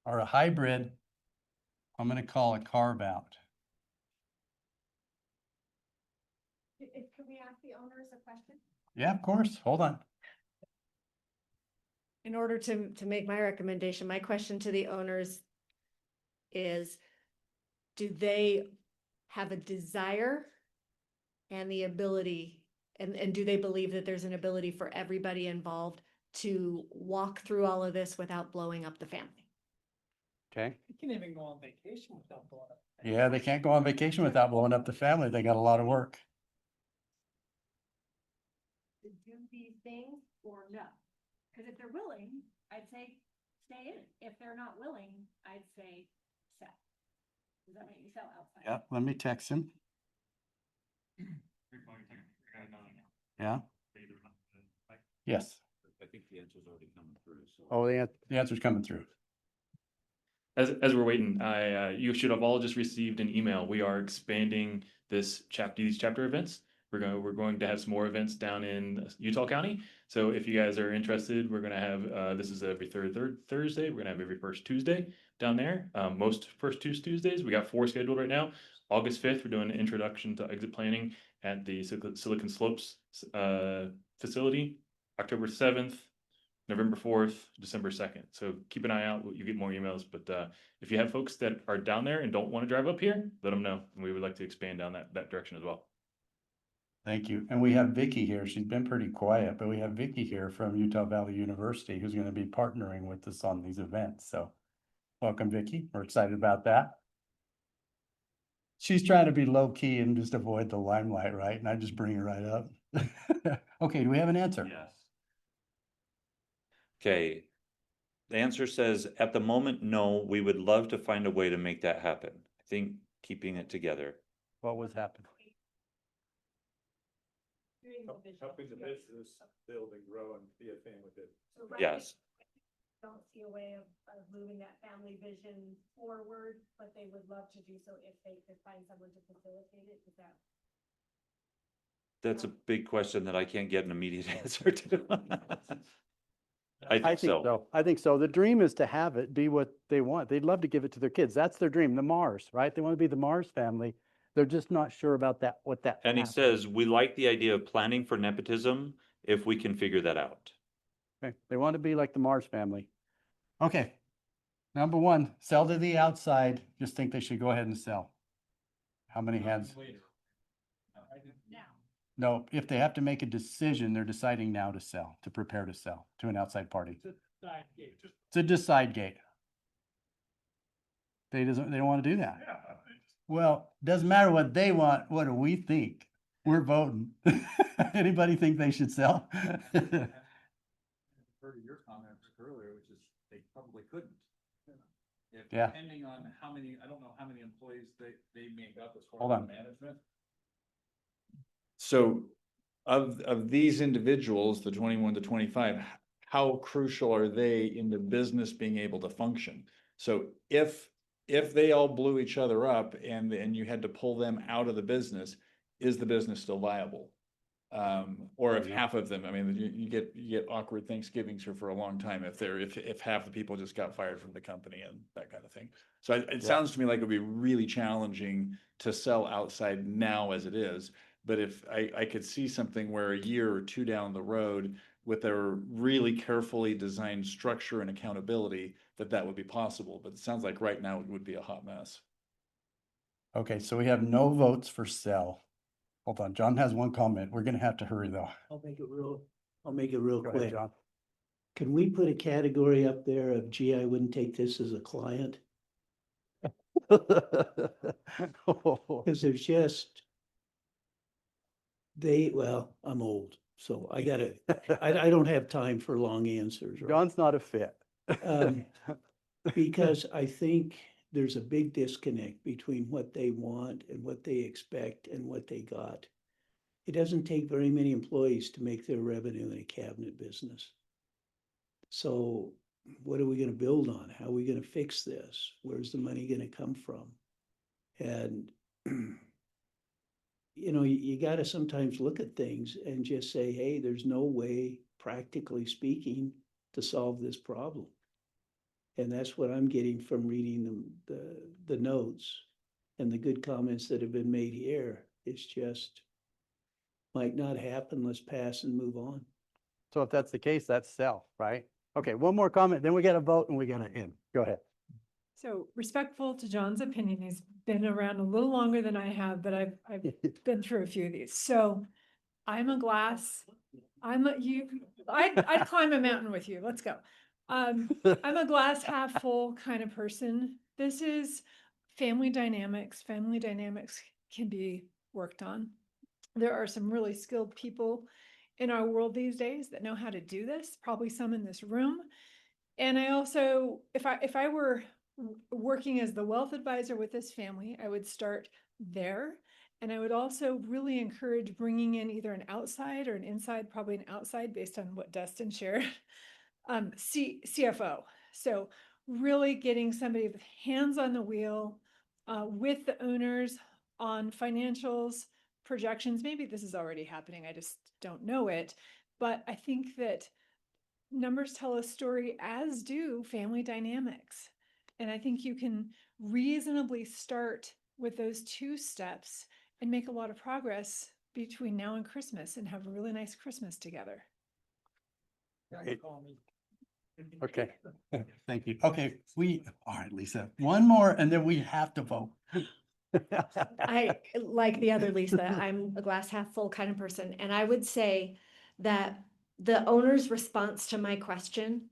or a hybrid, I'm gonna call a carve out. Could we ask the owners a question? Yeah, of course. Hold on. In order to make my recommendation, my question to the owners is, do they have a desire and the ability, and do they believe that there's an ability for everybody involved to walk through all of this without blowing up the family? Okay. You can't even go on vacation without blowing up. Yeah, they can't go on vacation without blowing up the family. They got a lot of work. To do these things or no? Because if they're willing, I'd say stay in. If they're not willing, I'd say sell. Does that make you sell outside? Yeah, let me text him. Yeah. Yes. I think the answer's already coming through. So. Oh, the answer's coming through. As we're waiting, you should have all just received an email. We are expanding these chapter events. We're going to have some more events down in Utah County. So if you guys are interested, we're going to have this is every third Thursday. We're going to have every first Tuesday down there. Most first Tuesdays. We got 4 scheduled right now. August 5th, we're doing an introduction to exit planning at the Silicon Slopes facility. October 7th, November 4th, December 2nd. So keep an eye out. You get more emails. But if you have folks that are down there and don't want to drive up here, let them know. And we would like to expand down that direction as well. Thank you. And we have Vicky here. She's been pretty quiet, but we have Vicky here from Utah Valley University who's going to be partnering with us on these events. So welcome, Vicky. We're excited about that. She's trying to be low key and just avoid the limelight, right? And I just bring her right up. Okay, do we have an answer? Yes. Okay. The answer says, at the moment, no, we would love to find a way to make that happen. I think keeping it together. What was happening? Helping the business build and grow and be a family business. So right Yes. now, don't see a way of moving that family vision forward, but they would love to do so if they could find someone to facilitate it. Is that? That's a big question that I can't get an immediate answer to. I think so. I think so. The dream is to have it be what they want. They'd love to give it to their kids. That's their dream, the Mars, right? They want to be the Mars family. They're just not sure about that, what that. And he path is. says, we like the idea of planning for nepotism if we can figure that out. Okay, they want to be like the Mars family. Okay. Number one, sell to the outside, just think they should go ahead and sell. How many hands? No, if they have to make a decision, they're deciding now to sell, to prepare to sell to an outside party. It's a decide gate. They don't want to do that. Well, doesn't matter what they want. What do we think? We're voting. Anybody think they should sell? Heard your comment earlier, which is they probably couldn't. If Yeah. Depending on how many, I don't know how many employees they make up as Hold far as on. management. So of these individuals, the 21 to 25, how crucial are they in the business being able to function? So if they all blew each other up and you had to pull them out of the business, is the business still viable? Or if half of them, I mean, you get awkward Thanksgivings for a long time if half the people just got fired from the company and that kind of thing. So it sounds to me like it'd be really challenging to sell outside now as it is. But if I could see something where a year or two down the road with a really carefully designed structure and accountability, that would be possible. But it sounds like right now it would be a hot mess. Okay, so we have no votes for sell. Hold on, John has one comment. We're gonna have to hurry though. I'll make it real Go ahead, quick. John. Can we put a category up there of, gee, I wouldn't take this as a client? Cause there's just, well, I'm old, so I don't have time for long answers. Right? John's not a fit. Because I think there's a big disconnect between what they want and what they expect and what they got. It doesn't take very many employees to make their revenue in a cabinet business. So what are we going to build on? How are we going to fix this? Where's the money going to come from? And, you got to sometimes look at things and just say, hey, there's no way, practically speaking, to solve this problem. And that's what I'm getting from reading the notes and the good comments that have been made here. It's just might not happen. Let's pass and move on. So if that's the case, that's sell, right? Okay, one more comment, then we got to vote and we got to end. Go ahead. So respectful to John's opinion, he's been around a little longer than I have, but I've been through a few of these. So I'd climb a mountain with you. Let's go. I'm a glass half full kind of person. This is family dynamics. Family dynamics can be worked on. There are some really skilled people in our world these days that know how to do this, probably some in this room. And I also, if I were working as the wealth advisor with this family, I would start there. And I would also really encourage bringing in either an outside or an inside, probably an outside based on what Dustin shared, CFO. So really getting somebody with hands on the wheel with the owners on financials, projections. Maybe this is already happening. I just don't know it. But I think that numbers tell a story, as do family dynamics. And I think you can reasonably start with those two steps and make a lot of progress between now and Christmas and have a really nice Christmas together. Right. Okay, thank you. Okay, all right, Lisa, one more and then we have to vote. I, like the other Lisa, I'm a glass half full kind of person. And I would say that the owner's response to my question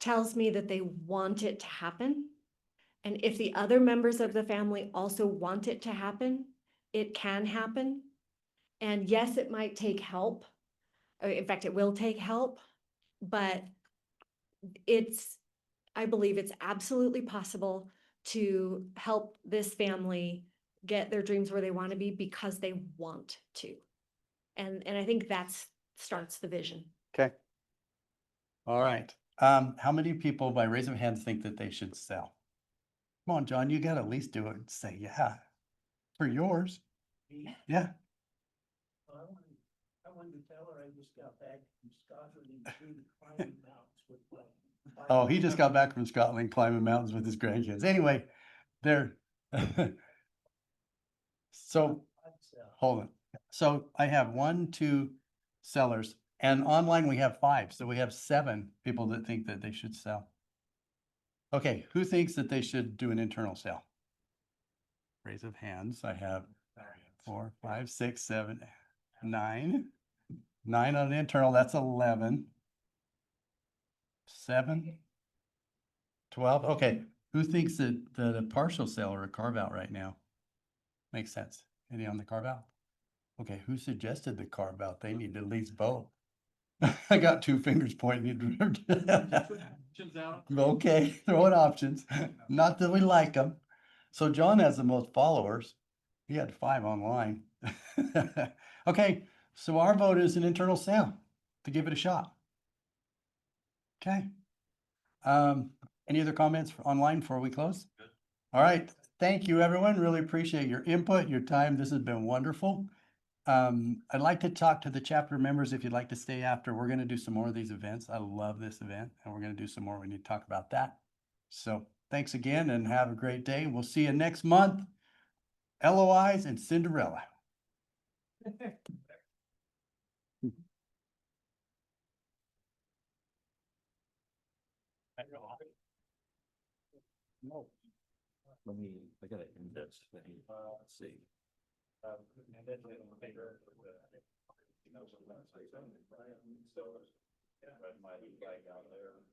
tells me that they want it to happen. And if the other members of the family also want it to happen, it can happen. And yes, it might take help. In fact, it will take help, but I believe it's absolutely possible to help this family get their dreams where they want to be because they want to. And I think that starts the vision. Okay. All right. How many people by raise of hands think that they should sell? Come on, John, you gotta at least do it and say, yeah, for yours. Yeah. I wanted to tell her I just got back from Scotland and through the climbing mountains with Oh, he just got back from Scotland climbing mountains with his grandkids. Anyway, they're so hold on. So I have 1, 2 sellers, and online we have 5. So we have 7 people that think that they should sell. Okay, who thinks that they should do an internal sale? Raise of hands. I have 4, 5, 6, 7, 9. 9 on the internal, that's 11. 7. 12. Okay, who thinks that a partial sale or a carve out right now makes sense? Any on the carve out? Okay, who suggested the carve out? They need at least both. I got 2 fingers pointing. Okay, throwing options. Not that we like them. So John has the most followers. He had 5 online. Okay, so our vote is an internal sale to give it a shot. Okay. Any other comments online before we close? All right. Thank you, everyone. Really appreciate your input, your time. This has been wonderful. I'd like to talk to the chapter members if you'd like to stay after. We're going to do some more of these events. I love this event, and we're going to do some more. We need to talk about that. So thanks again and have a great day. We'll see you next month. LOIs and Cinderella. No. I gotta end this. Let's see. And then bigger. So, yeah, my flag out there.